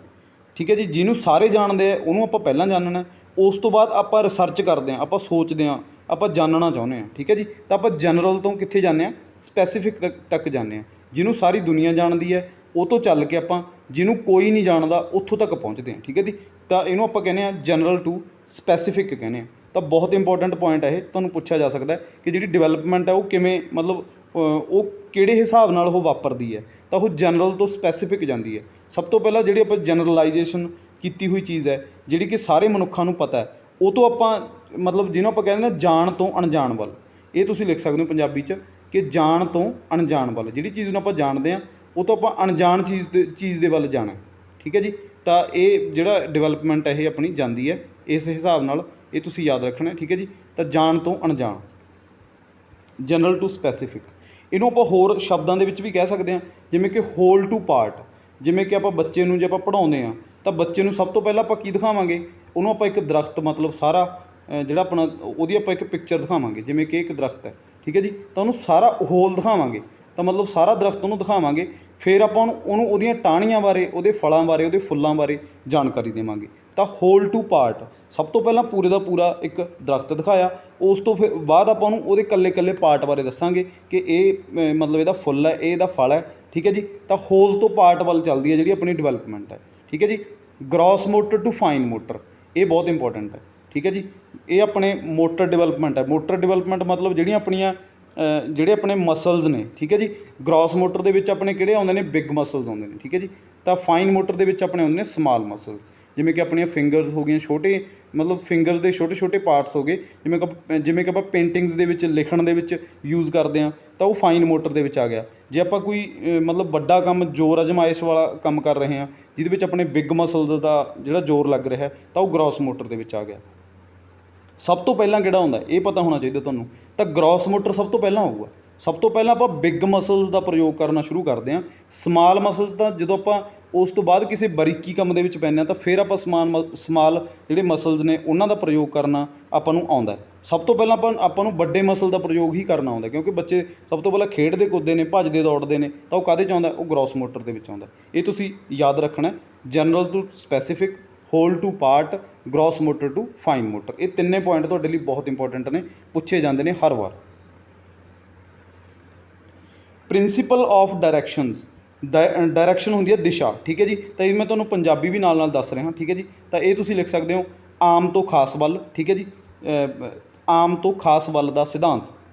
ਠੀਕ ਹੈ ਜੀ। ਜਿਹਨੂੰ ਸਾਰੇ ਜਾਣਦੇ ਆ ਉਹਨੂੰ ਆਪਾਂ ਪਹਿਲਾਂ ਜਾਣਨਾ, ਉਸ ਤੋਂ ਬਾਅਦ ਆਪਾਂ ਰਿਸਰਚ ਕਰਦੇ ਹਾਂ, ਆਪਾਂ ਸੋਚਦੇ ਹਾਂ, ਆਪਾਂ ਜਾਣਨਾ ਚਾਹੁੰਦੇ ਹਾਂ, ਠੀਕ ਹੈ ਜੀ। ਤਾਂ ਆਪਾਂ ਜਨਰਲ ਤੋਂ ਕਿੱਥੇ ਜਾਂਦੇ ਹਾਂ? ਸਪੈਸੀਫਿਕ ਤੱਕ ਜਾਂਦੇ ਹਾਂ। ਜਿਹਨੂੰ ਸਾਰੀ ਦੁਨੀਆ ਜਾਣਦੀ ਹੈ ਉਹ ਤੋਂ ਚੱਲ ਕੇ ਆਪਾਂ ਜਿਹਨੂੰ ਕੋਈ ਨਹੀਂ ਜਾਣਦਾ ਉੱਥੋਂ ਤੱਕ ਪਹੁੰਚਦੇ ਹਾਂ, ਠੀਕ ਹੈ ਜੀ। ਤਾਂ ਇਹਨੂੰ ਆਪਾਂ ਕਹਿੰਦੇ ਹਾਂ ਜਨਰਲ ਟੂ ਸਪੈਸੀਫਿਕ ਕਹਿੰਦੇ ਹਾਂ। ਤਾਂ ਬਹੁਤ ਇੰਪੋਰਟੈਂਟ ਪੁਆਇੰਟ ਹੈ ਇਹ, ਤੁਹਾਨੂੰ ਪੁੱਛਿਆ ਜਾ ਸਕਦਾ ਕਿ ਜਿਹੜੀ ਡਿਵੈਲਪਮੈਂਟ ਹੈ ਉਹ ਕਿਵੇਂ, ਮਤਲਬ ਉਹ ਕਿਹੜੇ ਹਿਸਾਬ ਨਾਲ ਉਹ ਵਾਪਰਦੀ ਹੈ। ਤਾਂ ਉਹ ਜਨਰਲ ਤੋਂ ਸਪੈਸੀਫਿਕ ਜਾਂਦੀ ਹੈ। ਸਭ ਤੋਂ ਪਹਿਲਾਂ ਜਿਹੜੀ ਆਪਾਂ ਜਨਰਲਾਈਜੇਸ਼ਨ ਕੀਤੀ ਹੋਈ ਚੀਜ਼ ਹੈ, ਜਿਹੜੀ ਕਿ ਸਾਰੇ ਮਨੁੱਖਾਂ ਨੂੰ ਪਤਾ ਹੈ, ਉਹ ਤੋਂ ਆਪਾਂ ਮਤਲਬ ਜਿਹਨੂੰ ਆਪਾਂ ਕਹਿੰਦੇ ਹਾਂ ਜਾਣ ਤੋਂ ਅਣਜਾਣ ਵੱਲ, ਇਹ ਤੁਸੀਂ ਲਿਖ ਸਕਦੇ ਹੋ ਪੰਜਾਬੀ 'ਚ ਕਿ ਜਾਣ ਤੋਂ ਅਣਜਾਣ ਵੱਲ। ਜਿਹੜੀ ਚੀਜ਼ ਨੂੰ ਆਪਾਂ ਜਾਣਦੇ ਹਾਂ ਉਹ ਤੋਂ ਆਪਾਂ ਅਣਜਾਣ ਚੀਜ਼ ਦੇ ਵੱਲ ਜਾਣਾ, ਠੀਕ ਹੈ ਜੀ। ਤਾਂ ਇਹ ਜਿਹੜਾ ਡਿਵੈਲਪਮੈਂਟ ਹੈ ਇਹ ਆਪਣੀ ਜਾਂਦੀ ਹੈ ਇਸ ਹਿਸਾਬ ਨਾਲ, ਇਹ ਤੁਸੀਂ ਯਾਦ ਰੱਖਣਾ, ਠੀਕ ਹੈ ਜੀ। ਤਾਂ ਜਾਣ ਤੋਂ ਅਣਜਾਣ, ਜਨਰਲ ਟੂ ਸਪੈਸੀਫਿਕ। ਇਹਨੂੰ ਆਪਾਂ ਹੋਰ ਸ਼ਬਦਾਂ ਦੇ ਵਿੱਚ ਵੀ ਕਹਿ ਸਕਦੇ ਹਾਂ, ਜਿਵੇਂ ਕਿ ਹੋਲ ਟੂ ਪਾਰਟ। ਜਿਵੇਂ ਕਿ ਆਪਾਂ ਬੱਚੇ ਨੂੰ ਜੇ ਆਪਾਂ ਪੜ੍ਹਾਉਂਦੇ ਹਾਂ ਤਾਂ ਬੱਚੇ ਨੂੰ ਸਭ ਤੋਂ ਪਹਿਲਾਂ ਆਪਾਂ ਕੀ ਦਿਖਾਵਾਂਗੇ? ਉਹਨੂੰ ਆਪਾਂ ਇੱਕ ਦਰਖਤ, ਮਤਲਬ ਸਾਰਾ ਜਿਹੜਾ ਆਪਣਾ ਉਹਦੀ ਆਪਾਂ ਇੱਕ ਪਿਕਚਰ ਦਿਖਾਵਾਂਗੇ, ਜਿਵੇਂ ਕਿ ਇੱਕ ਦਰਖਤ ਹੈ, ਠੀਕ ਹੈ ਜੀ। ਤਾਂ ਉਹਨੂੰ ਸਾਰਾ ਹੋਲ ਦਿਖਾਵਾਂਗੇ, ਤਾਂ ਮਤਲਬ ਸਾਰਾ ਦਰਖਤ ਉਹਨੂੰ ਦਿਖਾਵਾਂਗੇ। ਫਿਰ ਆਪਾਂ ਉਹਨੂੰ ਉਹਦੀਆਂ ਟਾਹਣੀਆਂ ਬਾਰੇ, ਉਹਦੇ ਫਲਾਂ ਬਾਰੇ, ਉਹਦੇ ਫੁੱਲਾਂ ਬਾਰੇ ਜਾਣਕਾਰੀ ਦੇਵਾਂਗੇ। ਤਾਂ ਹੋਲ ਟੂ ਪਾਰਟ, ਸਭ ਤੋਂ ਪਹਿਲਾਂ ਪੂਰੇ ਦਾ ਪੂਰਾ ਇੱਕ ਦਰਖਤ ਦਿਖਾਇਆ, ਉਸ ਤੋਂ ਫਿਰ ਬਾਅਦ ਆਪਾਂ ਉਹਨੂੰ ਉਹਦੇ ਇਕੱਲੇ ਪਾਰਟ ਬਾਰੇ ਦੱਸਾਂਗੇ ਕਿ ਇਹ ਮਤਲਬ ਇਹਦਾ ਫੁੱਲ ਹੈ, ਇਹ ਇਹਦਾ ਫਲ ਹੈ, ਠੀਕ ਹੈ ਜੀ। ਤਾਂ ਹੋਲ ਤੋਂ ਪਾਰਟ ਵੱਲ ਚੱਲਦੀ ਹੈ ਜਿਹੜੀ ਆਪਣੀ ਡਿਵੈਲਪਮੈਂਟ ਹੈ, ਠੀਕ ਹੈ ਜੀ। Gross motor to fine motor, ਇਹ ਬਹੁਤ ਇੰਪੋਰਟੈਂਟ ਹੈ, ਠੀਕ ਹੈ ਜੀ। ਇਹ ਆਪਣੇ ਮੋਟਰ ਡਿਵੈਲਪਮੈਂਟ ਹੈ। ਮੋਟਰ ਡਿਵੈਲਪਮੈਂਟ ਮਤਲਬ ਜਿਹੜੀਆਂ ਆਪਣੀਆਂ ਜਿਹੜੇ ਆਪਣੇ ਮਸਲਸ ਨੇ, ਠੀਕ ਹੈ ਜੀ। ਗ੍ਰੋਸ ਮੋਟਰ ਦੇ ਵਿੱਚ ਆਪਣੇ ਕਿਹੜੇ ਆਉਂਦੇ ਨੇ? ਬਿਗ ਮਸਲਸ ਆਉਂਦੇ ਨੇ, ਠੀਕ ਹੈ ਜੀ। ਤਾਂ ਫਾਈਨ ਮੋਟਰ ਦੇ ਵਿੱਚ ਆਪਣੇ ਆਉਂਦੇ ਨੇ ਸਮਾਲ ਮਸਲਸ, ਜਿਵੇਂ ਕਿ ਆਪਣੀਆਂ ਫਿੰਗਰਸ ਹੋ ਗਈਆਂ, ਛੋਟੇ ਮਤਲਬ ਫਿੰਗਰਸ ਦੇ ਛੋਟੇ ਪਾਰਟਸ ਹੋ ਗਏ, ਜਿਵੇਂ ਕਿ ਆਪਾਂ ਪੇਂਟਿੰਗਸ ਦੇ ਵਿੱਚ, ਲਿਖਣ ਦੇ ਵਿੱਚ ਯੂਜ਼ ਕਰਦੇ ਹਾਂ, ਤਾਂ ਉਹ ਫਾਈਨ ਮੋਟਰ ਦੇ ਵਿੱਚ ਆ ਗਿਆ। ਜੇ ਆਪਾਂ ਕੋਈ ਮਤਲਬ ਵੱਡਾ ਕੰਮ, ਜ਼ੋਰ ਅਜਮਾਇਸ਼ ਵਾਲਾ ਕੰਮ ਕਰ ਰਹੇ ਹਾਂ, ਜਿਹਦੇ ਵਿੱਚ ਆਪਣੇ ਬਿਗ ਮਸਲਸ ਦਾ ਜਿਹੜਾ ਜ਼ੋਰ ਲੱਗ ਰਿਹਾ, ਤਾਂ ਉਹ ਗ੍ਰੋਸ ਮੋਟਰ ਦੇ ਵਿੱਚ ਆ ਗਿਆ। ਸਭ ਤੋਂ ਪਹਿਲਾਂ ਕਿਹੜਾ ਹੁੰਦਾ ਇਹ ਪਤਾ ਹੋਣਾ ਚਾਹੀਦਾ ਤੁਹਾਨੂੰ। ਤਾਂ ਗ੍ਰੋਸ ਮੋਟਰ ਸਭ ਤੋਂ ਪਹਿਲਾਂ ਆਊਗਾ। ਸਭ ਤੋਂ ਪਹਿਲਾਂ ਆਪਾਂ ਬਿਗ ਮਸਲਸ ਦਾ ਪ੍ਰਯੋਗ ਕਰਨਾ ਸ਼ੁਰੂ ਕਰਦੇ ਹਾਂ। ਸਮਾਲ ਮਸਲਸ ਤਾਂ ਜਦੋਂ ਆਪਾਂ ਉਸ ਤੋਂ ਬਾਅਦ ਕਿਸੇ ਬਾਰੀਕੀ ਕੰਮ ਦੇ ਵਿੱਚ ਪੈਂਦੇ ਹਾਂ, ਤਾਂ ਫਿਰ ਆਪਾਂ ਸਮਾਲ ਜਿਹੜੇ ਮਸਲਸ ਨੇ ਉਹਨਾਂ ਦਾ ਪ੍ਰਯੋਗ ਕਰਨਾ ਆਪਾਂ ਨੂੰ ਆਉਂਦਾ। ਸਭ ਤੋਂ ਪਹਿਲਾਂ ਆਪਾਂ ਨੂੰ ਵੱਡੇ ਮਸਲ ਦਾ ਪ੍ਰਯੋਗ ਹੀ ਕਰਨਾ ਆਉਂਦਾ, ਕਿਉਂਕਿ ਬੱਚੇ ਸਭ ਤੋਂ ਪਹਿਲਾਂ ਖੇਡਦੇ ਕੁੱਦਦੇ ਨੇ, ਭੱਜਦੇ ਦੌੜਦੇ ਨੇ, ਤਾਂ ਉਹ ਕਾਹਦੇ 'ਚ ਆਉਂਦਾ? ਉਹ ਗ੍ਰੋਸ ਮੋਟਰ ਦੇ ਵਿੱਚ ਆਉਂਦਾ। ਇਹ ਤੁਸੀਂ ਯਾਦ ਰੱਖਣਾ, general to specific, whole to part, gross motor to fine motor. ਇਹ ਤਿੰਨੇ ਪੁਆਇੰਟ ਤੁਹਾਡੇ ਲਈ ਬਹੁਤ ਇੰਪੋਰਟੈਂਟ ਨੇ, ਪੁੱਛੇ ਜਾਂਦੇ ਨੇ ਹਰ ਵਾਰ। ਪ੍ਰਿੰਸੀਪਲ ਆਫ ਡਾਇਰੈਕਸ਼ਨਸ, ਡਾਇਰੈਕਸ਼ਨ ਹੁੰਦੀ ਹੈ ਦਿਸ਼ਾ, ਠੀਕ ਹੈ ਜੀ। ਤਾਂ ਇਹ ਮੈਂ ਤੁਹਾਨੂੰ ਪੰਜਾਬੀ ਵੀ ਨਾਲ ਦੱਸ ਰਿਹਾ, ਠੀਕ ਹੈ ਜੀ। ਤਾਂ ਇਹ ਤੁਸੀਂ ਲਿਖ ਸਕਦੇ ਹੋ ਆਮ ਤੋਂ ਖਾਸ ਵੱਲ, ਠੀਕ ਹੈ ਜੀ। ਆਮ ਤੋਂ ਖਾਸ ਵੱਲ ਦਾ ਸਿਧਾਂਤ,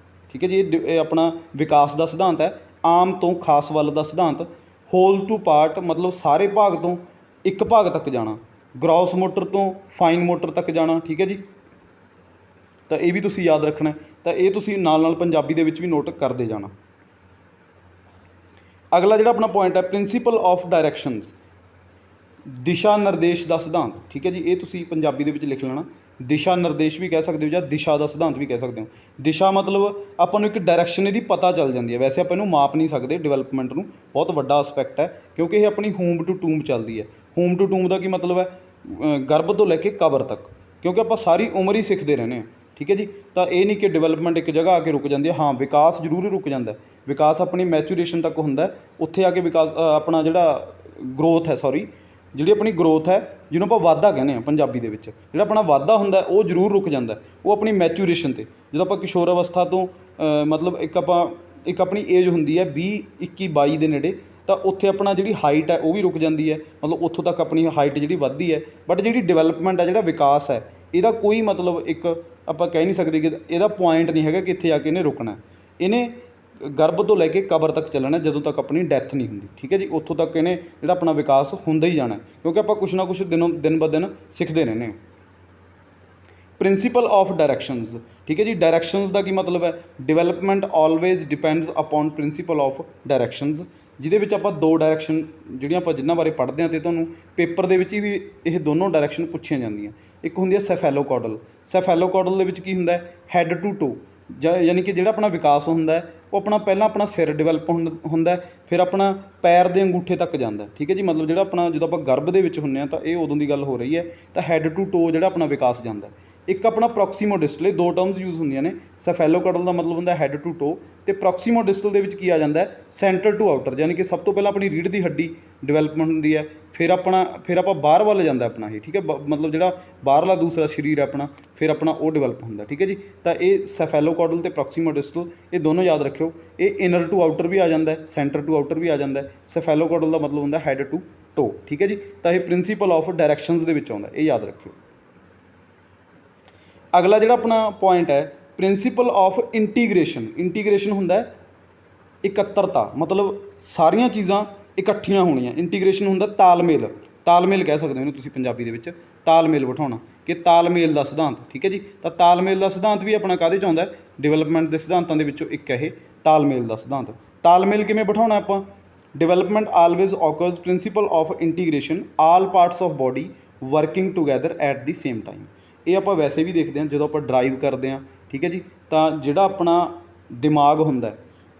ਠੀਕ ਹੈ ਜੀ। ਇਹ ਆਪਣਾ ਵਿਕਾਸ ਦਾ ਸਿਧਾਂਤ ਹੈ। ਆਮ ਤੋਂ ਖਾਸ ਵੱਲ ਦਾ ਸਿਧਾਂਤ, ਹੋਲ ਟੂ ਪਾਰਟ ਮਤਲਬ ਸਾਰੇ ਭਾਗ ਤੋਂ ਇੱਕ ਭਾਗ ਤੱਕ ਜਾਣਾ, ਗ੍ਰੌਸ ਮੋਟਰ ਤੋਂ ਫਾਈਨ ਮੋਟਰ ਤੱਕ ਜਾਣਾ, ਠੀਕ ਹੈ ਜੀ। ਤਾਂ ਇਹ ਵੀ ਤੁਸੀਂ ਯਾਦ ਰੱਖਣਾ। ਤਾਂ ਇਹ ਤੁਸੀਂ ਨਾਲ ਨਾਲ ਪੰਜਾਬੀ ਦੇ ਵਿੱਚ ਵੀ ਨੋਟ ਕਰਦੇ ਜਾਣਾ। ਅਗਲਾ ਜਿਹੜਾ ਆਪਣਾ ਪੁਆਇੰਟ ਹੈ, ਪ੍ਰਿੰਸੀਪਲ ਆਫ ਡਾਇਰੈਕਸ਼ਨਸ, ਦਿਸ਼ਾ ਨਿਰਦੇਸ਼ ਦਾ ਸਿਧਾਂਤ, ਠੀਕ ਹੈ ਜੀ। ਇਹ ਤੁਸੀਂ ਪੰਜਾਬੀ ਦੇ ਵਿੱਚ ਲਿਖ ਲੈਣਾ। ਦਿਸ਼ਾ ਨਿਰਦੇਸ਼ ਵੀ ਕਹਿ ਸਕਦੇ ਹੋ ਜਾਂ ਦਿਸ਼ਾ ਦਾ ਸਿਧਾਂਤ ਵੀ ਕਹਿ ਸਕਦੇ ਹੋ। ਦਿਸ਼ਾ ਮਤਲਬ ਆਪਾਂ ਨੂੰ ਇੱਕ ਡਾਇਰੈਕਸ਼ਨ ਇਹਦੀ ਪਤਾ ਚੱਲ ਜਾਂਦੀ ਹੈ। ਵੈਸੇ ਆਪਾਂ ਇਹਨੂੰ ਮਾਪ ਨਹੀਂ ਸਕਦੇ, ਡਿਵੈਲਪਮੈਂਟ ਨੂੰ ਬਹੁਤ ਵੱਡਾ ਐਸਪੈਕਟ ਹੈ, ਕਿਉਂਕਿ ਇਹ ਆਪਣੀ ਹੋਮ ਟੂ ਟੂਮ ਚੱਲਦੀ ਹੈ। ਹੋਮ ਟੂ ਟੂਮ ਦਾ ਕੀ ਮਤਲਬ ਹੈ? ਗਰਭ ਤੋਂ ਲੈ ਕੇ ਕਬਰ ਤੱਕ, ਕਿਉਂਕਿ ਆਪਾਂ ਸਾਰੀ ਉਮਰ ਹੀ ਸਿੱਖਦੇ ਰਹਿੰਦੇ ਹਾਂ, ਠੀਕ ਹੈ ਜੀ। ਤਾਂ ਇਹ ਨਹੀਂ ਕਿ ਡਿਵੈਲਪਮੈਂਟ ਇੱਕ ਜਗ੍ਹਾ ਆ ਕੇ ਰੁਕ ਜਾਂਦੀ ਹੈ। ਹਾਂ, ਵਿਕਾਸ ਜ਼ਰੂਰ ਰੁਕ ਜਾਂਦਾ। ਵਿਕਾਸ ਆਪਣੀ ਮੈਚੂਰੇਸ਼ਨ ਤੱਕ ਹੁੰਦਾ, ਉੱਥੇ ਆ ਕੇ ਵਿਕਾਸ ਆਪਣਾ ਜਿਹੜਾ ਗਰੋਥ ਹੈ, ਜਿਹੜੀ ਆਪਣੀ ਗਰੋਥ ਹੈ, ਜਿਹਨੂੰ ਆਪਾਂ ਵਾਧਾ ਕਹਿੰਦੇ ਹਾਂ ਪੰਜਾਬੀ ਦੇ ਵਿੱਚ, ਜਿਹੜਾ ਆਪਣਾ ਵਾਧਾ ਹੁੰਦਾ ਉਹ ਜ਼ਰੂਰ ਰੁਕ ਜਾਂਦਾ। ਉਹ ਆਪਣੀ ਮੈਚੂਰੇਸ਼ਨ 'ਤੇ, ਜਦੋਂ ਆਪਾਂ ਕਿਸ਼ੋਰ ਅਵਸਥਾ ਤੋਂ ਮਤਲਬ ਇੱਕ ਆਪਣੀ ਏਜ ਹੁੰਦੀ ਹੈ 20, 21, 22 ਦੇ ਨੇੜੇ, ਤਾਂ ਉੱਥੇ ਆਪਣਾ ਜਿਹੜੀ ਹਾਈਟ ਹੈ ਉਹ ਵੀ ਰੁਕ ਜਾਂਦੀ ਹੈ। ਮਤਲਬ ਉੱਥੋਂ ਤੱਕ ਆਪਣੀ ਹਾਈਟ ਜਿਹੜੀ ਵੱਧਦੀ ਹੈ। ਬਟ ਜਿਹੜੀ ਡਿਵੈਲਪਮੈਂਟ ਹੈ, ਜਿਹੜਾ ਵਿਕਾਸ ਹੈ, ਇਹਦਾ ਕੋਈ ਮਤਲਬ ਇੱਕ ਆਪਾਂ ਕਹਿ ਨਹੀਂ ਸਕਦੇ ਕਿ ਇਹਦਾ ਪੁਆਇੰਟ ਨਹੀਂ ਹੈਗਾ ਕਿ ਇੱਥੇ ਆ ਕੇ ਇਹਨੇ ਰੁਕਣਾ। ਇਹਨੇ ਗਰਭ ਤੋਂ ਲੈ ਕੇ ਕਬਰ ਤੱਕ ਚੱਲਣਾ, ਜਦੋਂ ਤੱਕ ਆਪਣੀ ਡੈਥ ਨਹੀਂ ਹੁੰਦੀ, ਠੀਕ ਹੈ ਜੀ। ਉੱਥੋਂ ਤੱਕ ਇਹਨੇ ਜਿਹੜਾ ਆਪਣਾ ਵਿਕਾਸ ਹੁੰਦਾ ਹੀ ਜਾਣਾ, ਕਿਉਂਕਿ ਆਪਾਂ ਕੁਛ ਨਾ ਕੁਛ ਦਿਨ ਬ ਦਿਨ ਸਿੱਖਦੇ ਰਹਿੰਦੇ ਹਾਂ। ਪ੍ਰਿੰਸੀਪਲ ਆਫ ਡਾਇਰੈਕਸ਼ਨਸ, ਠੀਕ ਹੈ ਜੀ। ਡਾਇਰੈਕਸ਼ਨਸ ਦਾ ਕੀ ਮਤਲਬ ਹੈ? Development always depends upon principal of directions, ਜਿਹਦੇ ਵਿੱਚ ਆਪਾਂ ਦੋ ਡਾਇਰੈਕਸ਼ਨ ਜਿਹੜੀਆਂ ਆਪਾਂ ਜਿਨ੍ਹਾਂ ਬਾਰੇ ਪੜ੍ਹਦੇ ਹਾਂ, ਅਤੇ ਤੁਹਾਨੂੰ ਪੇਪਰ ਦੇ ਵਿੱਚ ਵੀ ਇਹ ਦੋਨੋਂ ਡਾਇਰੈਕਸ਼ਨ ਪੁੱਛੀਆਂ ਜਾਂਦੀਆਂ। ਇੱਕ ਹੁੰਦੀ ਹੈ ਸੈਫੈਲੋਕੌਡਲ। ਸੈਫੈਲੋਕੌਡਲ ਦੇ ਵਿੱਚ ਕੀ ਹੁੰਦਾ ਹੈ? ਹੈਡ ਟੂ ਟੋ, ਯਾਨੀ ਕਿ ਜਿਹੜਾ ਆਪਣਾ ਵਿਕਾਸ ਹੁੰਦਾ ਹੈ ਉਹ ਪਹਿਲਾਂ ਆਪਣਾ ਸਿਰ ਡਿਵੈਲਪ ਹੁੰਦਾ, ਫਿਰ ਆਪਣਾ ਪੈਰ ਦੇ ਅੰਗੂਠੇ ਤੱਕ ਜਾਂਦਾ, ਠੀਕ ਹੈ ਜੀ। ਮਤਲਬ ਜਿਹੜਾ ਆਪਣਾ ਜਦੋਂ ਆਪਾਂ ਗਰਭ ਦੇ ਵਿੱਚ ਹੁੰਦੇ ਹਾਂ ਤਾਂ ਇਹ ਉਦੋਂ ਦੀ ਗੱਲ ਹੋ ਰਹੀ ਹੈ। ਤਾਂ ਹੈਡ ਟੂ ਟੋ ਜਿਹੜਾ ਆਪਣਾ ਵਿਕਾਸ ਜਾਂਦਾ। ਇੱਕ ਆਪਣਾ ਪ੍ਰੋਕਸੀਮੋ ਡਿਸਟਲ, ਇਹ ਦੋ ਟਰਮਸ ਯੂਜ਼ ਹੁੰਦੀਆਂ ਨੇ। ਸੈਫੈਲੋਕੌਡਲ ਦਾ ਮਤਲਬ ਹੁੰਦਾ ਹੈਡ ਟੂ ਟੋ, ਅਤੇ ਪ੍ਰੋਕਸੀਮੋ ਡਿਸਟਲ ਦੇ ਵਿੱਚ ਕੀ ਆ ਜਾਂਦਾ ਹੈ? ਸੈਂਟਰ ਟੂ ਆਊਟਰ, ਯਾਨੀ ਕਿ ਸਭ ਤੋਂ ਪਹਿਲਾਂ ਆਪਣੀ ਰੀੜ੍ਹ ਦੀ ਹੱਡੀ ਡਿਵੈਲਪਮੈਂਟ ਹੁੰਦੀ ਹੈ, ਫਿਰ ਆਪਾਂ ਬਾਹਰ ਵੱਲ ਜਾਂਦਾ ਆਪਣਾ ਇਹ, ਠੀਕ ਹੈ। ਮਤਲਬ ਜਿਹੜਾ ਬਾਹਰਲਾ ਦੂਸਰਾ ਸਰੀਰ ਹੈ ਆਪਣਾ, ਫਿਰ ਆਪਣਾ ਉਹ ਡਿਵੈਲਪ ਹੁੰਦਾ, ਠੀਕ ਹੈ ਜੀ। ਤਾਂ ਇਹ ਸੈਫੈਲੋਕੌਡਲ ਅਤੇ ਪ੍ਰੋਕਸੀਮੋ ਡਿਸਟਲ ਇਹ ਦੋਨੋਂ ਯਾਦ ਰੱਖਿਓ। ਇਹ ਇਨਰ ਟੂ ਆਊਟਰ ਵੀ ਆ ਜਾਂਦਾ, ਸੈਂਟਰ ਟੂ ਆਊਟਰ ਵੀ ਆ ਜਾਂਦਾ। ਸੈਫੈਲੋਕੌਡਲ ਦਾ ਮਤਲਬ ਹੁੰਦਾ ਹੈਡ ਟੂ ਟੋ, ਠੀਕ ਹੈ ਜੀ। ਤਾਂ ਇਹ ਪ੍ਰਿੰਸੀਪਲ ਆਫ ਡਾਇਰੈਕਸ਼ਨਸ ਦੇ ਵਿੱਚ ਆਉਂਦਾ, ਇਹ ਯਾਦ ਰੱਖਿਓ। ਅਗਲਾ ਜਿਹੜਾ ਆਪਣਾ ਪੁਆਇੰਟ ਹੈ, ਪ੍ਰਿੰਸੀਪਲ ਆਫ ਇੰਟੀਗ੍ਰੇਸ਼ਨ। ਇੰਟੀਗ੍ਰੇਸ਼ਨ ਹੁੰਦਾ ਇਕੱਤਰਤਾ, ਮਤਲਬ ਸਾਰੀਆਂ ਚੀਜ਼ਾਂ ਇਕੱਠੀਆਂ ਹੋਣੀਆਂ। ਇੰਟੀਗ੍ਰੇਸ਼ਨ ਹੁੰਦਾ ਤਾਲਮੇਲ, ਤਾਲਮੇਲ ਕਹਿ ਸਕਦੇ ਹੋ ਇਹਨੂੰ ਤੁਸੀਂ ਪੰਜਾਬੀ ਦੇ ਵਿੱਚ, ਤਾਲਮੇਲ ਬਿਠਾਉਣਾ, ਕਿ ਤਾਲਮੇਲ ਦਾ ਸਿਧਾਂਤ, ਠੀਕ ਹੈ ਜੀ। ਤਾਂ ਤਾਲਮੇਲ ਦਾ ਸਿਧਾਂਤ ਵੀ ਆਪਣਾ ਕਾਹਦੇ 'ਚ ਆਉਂਦਾ? ਡਿਵੈਲਪਮੈਂਟ ਦੇ ਸਿਧਾਂਤਾਂ ਦੇ ਵਿੱਚੋਂ ਇੱਕ ਇਹ ਤਾਲਮੇਲ ਦਾ ਸਿਧਾਂਤ। ਤਾਲਮੇਲ ਕਿਵੇਂ ਬਿਠਾਉਣਾ ਆਪਾਂ? Development always occurs principle of integration, all parts of body working together at the same time. ਇਹ ਆਪਾਂ ਵੈਸੇ ਵੀ ਦੇਖਦੇ ਹਾਂ ਜਦੋਂ ਆਪਾਂ ਡਰਾਈਵ ਕਰਦੇ ਹਾਂ, ਠੀਕ ਹੈ ਜੀ। ਤਾਂ ਜਿਹੜਾ ਆਪਣਾ ਦਿਮਾਗ ਹੁੰਦਾ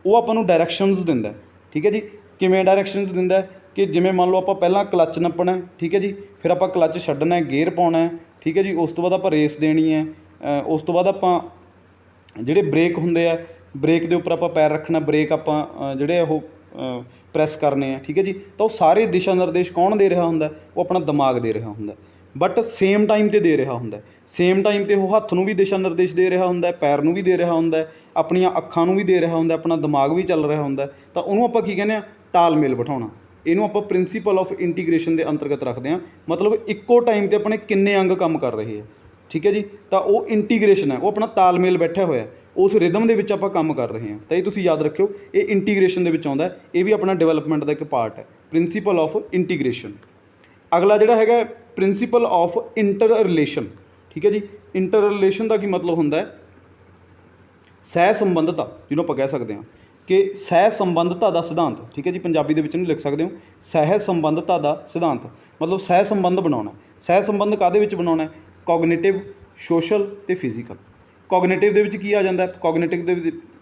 ਉਹ ਆਪਾਂ ਨੂੰ ਡਾਇਰੈਕਸ਼ਨਸ ਦਿੰਦਾ, ਠੀਕ ਹੈ ਜੀ। ਕਿਵੇਂ ਡਾਇਰੈਕਸ਼ਨਸ ਦਿੰਦਾ? ਕਿ ਜਿਵੇਂ ਮੰਨ ਲਓ ਆਪਾਂ ਪਹਿਲਾਂ ਕਲੱਚ ਨੱਪਣਾ, ਠੀਕ ਹੈ ਜੀ, ਫਿਰ ਆਪਾਂ ਕਲੱਚ ਛੱਡਣਾ, ਗੇਅਰ ਪਾਉਣਾ, ਠੀਕ ਹੈ ਜੀ। ਉਸ ਤੋਂ ਬਾਅਦ ਆਪਾਂ ਰੇਸ ਦੇਣੀ ਹੈ। ਉਸ ਤੋਂ ਬਾਅਦ ਆਪਾਂ ਜਿਹੜੇ ਬ੍ਰੇਕ ਹੁੰਦੇ ਆ, ਬ੍ਰੇਕ ਦੇ ਉੱਪਰ ਆਪਾਂ ਪੈਰ ਰੱਖਣਾ, ਬ੍ਰੇਕ ਆਪਾਂ ਜਿਹੜੇ ਉਹ ਪ੍ਰੈਸ ਕਰਨੇ ਆ, ਠੀਕ ਹੈ ਜੀ। ਤਾਂ ਉਹ ਸਾਰੇ ਦਿਸ਼ਾ ਨਿਰਦੇਸ਼ ਕੌਣ ਦੇ ਰਿਹਾ ਹੁੰਦਾ? ਉਹ ਆਪਣਾ ਦਿਮਾਗ ਦੇ ਰਿਹਾ ਹੁੰਦਾ। ਬਟ ਸੇਮ ਟਾਈਮ 'ਤੇ ਦੇ ਰਿਹਾ ਹੁੰਦਾ। ਸੇਮ ਟਾਈਮ 'ਤੇ ਉਹ ਹੱਥ ਨੂੰ ਵੀ ਦਿਸ਼ਾ ਨਿਰਦੇਸ਼ ਦੇ ਰਿਹਾ ਹੁੰਦਾ, ਪੈਰ ਨੂੰ ਵੀ ਦੇ ਰਿਹਾ ਹੁੰਦਾ, ਆਪਣੀਆਂ ਅੱਖਾਂ ਨੂੰ ਵੀ ਦੇ ਰਿਹਾ ਹੁੰਦਾ, ਆਪਣਾ ਦਿਮਾਗ ਵੀ ਚੱਲ ਰਿਹਾ ਹੁੰਦਾ। ਤਾਂ ਉਹਨੂੰ ਆਪਾਂ ਕੀ ਕਹਿੰਦੇ ਹਾਂ? ਤਾਲਮੇਲ ਬਿਠਾਉਣਾ। ਇਹਨੂੰ ਆਪਾਂ ਪ੍ਰਿੰਸੀਪਲ ਆਫ ਇੰਟੀਗ੍ਰੇਸ਼ਨ ਦੇ ਅੰਤਰਗਤ ਰੱਖਦੇ ਹਾਂ। ਮਤਲਬ ਇੱਕੋ ਟਾਈਮ 'ਤੇ ਆਪਣੇ ਕਿੰਨੇ ਅੰਗ ਕੰਮ ਕਰ ਰਹੇ ਆ, ਠੀਕ ਹੈ ਜੀ। ਤਾਂ ਉਹ ਇੰਟੀਗ੍ਰੇਸ਼ਨ ਹੈ, ਉਹ ਆਪਣਾ ਤਾਲਮੇਲ ਬੈਠਿਆ ਹੋਇਆ, ਉਸ ਰਿਦਮ ਦੇ ਵਿੱਚ ਆਪਾਂ ਕੰਮ ਕਰ ਰਹੇ ਹਾਂ। ਤਾਂ ਇਹ ਤੁਸੀਂ ਯਾਦ ਰੱਖਿਓ, ਇਹ ਇੰਟੀਗ੍ਰੇਸ਼ਨ ਦੇ ਵਿੱਚ ਆਉਂਦਾ। ਇਹ ਵੀ ਆਪਣਾ ਡਿਵੈਲਪਮੈਂਟ ਦਾ ਇੱਕ ਪਾਰਟ ਹੈ, ਪ੍ਰਿੰਸੀਪਲ ਆਫ ਇੰਟੀਗ੍ਰੇਸ਼ਨ। ਅਗਲਾ ਜਿਹੜਾ ਹੈਗਾ ਪ੍ਰਿੰਸੀਪਲ ਆਫ ਇੰਟਰ ਰਿਲੇਸ਼ਨ, ਠੀਕ ਹੈ ਜੀ। ਇੰਟਰ ਰਿਲੇਸ਼ਨ ਦਾ ਕੀ ਮਤਲਬ ਹੁੰਦਾ? ਸਹਿ ਸੰਬੰਧਤਾ, ਜਿਹਨੂੰ ਆਪਾਂ ਕਹਿ ਸਕਦੇ ਹਾਂ ਕਿ ਸਹਿ ਸੰਬੰਧਤਾ ਦਾ ਸਿਧਾਂਤ, ਠੀਕ ਹੈ ਜੀ। ਪੰਜਾਬੀ ਦੇ ਵਿੱਚ ਇਹਨੂੰ ਲਿਖ ਸਕਦੇ ਹੋ ਸਹਿ ਸੰਬੰਧਤਾ ਦਾ ਸਿਧਾਂਤ, ਮਤਲਬ ਸਹਿ ਸੰਬੰਧ ਬਣਾਉਣਾ। ਸਹਿ ਸੰਬੰਧ ਕਾਹਦੇ ਵਿੱਚ ਬਣਾਉਣਾ? ਕੋਗਨੀਟਿਵ, ਸੋਸ਼ਲ ਅਤੇ ਫਿਜ਼ੀਕਲ। ਕੋਗਨੀਟਿਵ ਦੇ ਵਿੱਚ ਕੀ ਆ ਜਾਂਦਾ?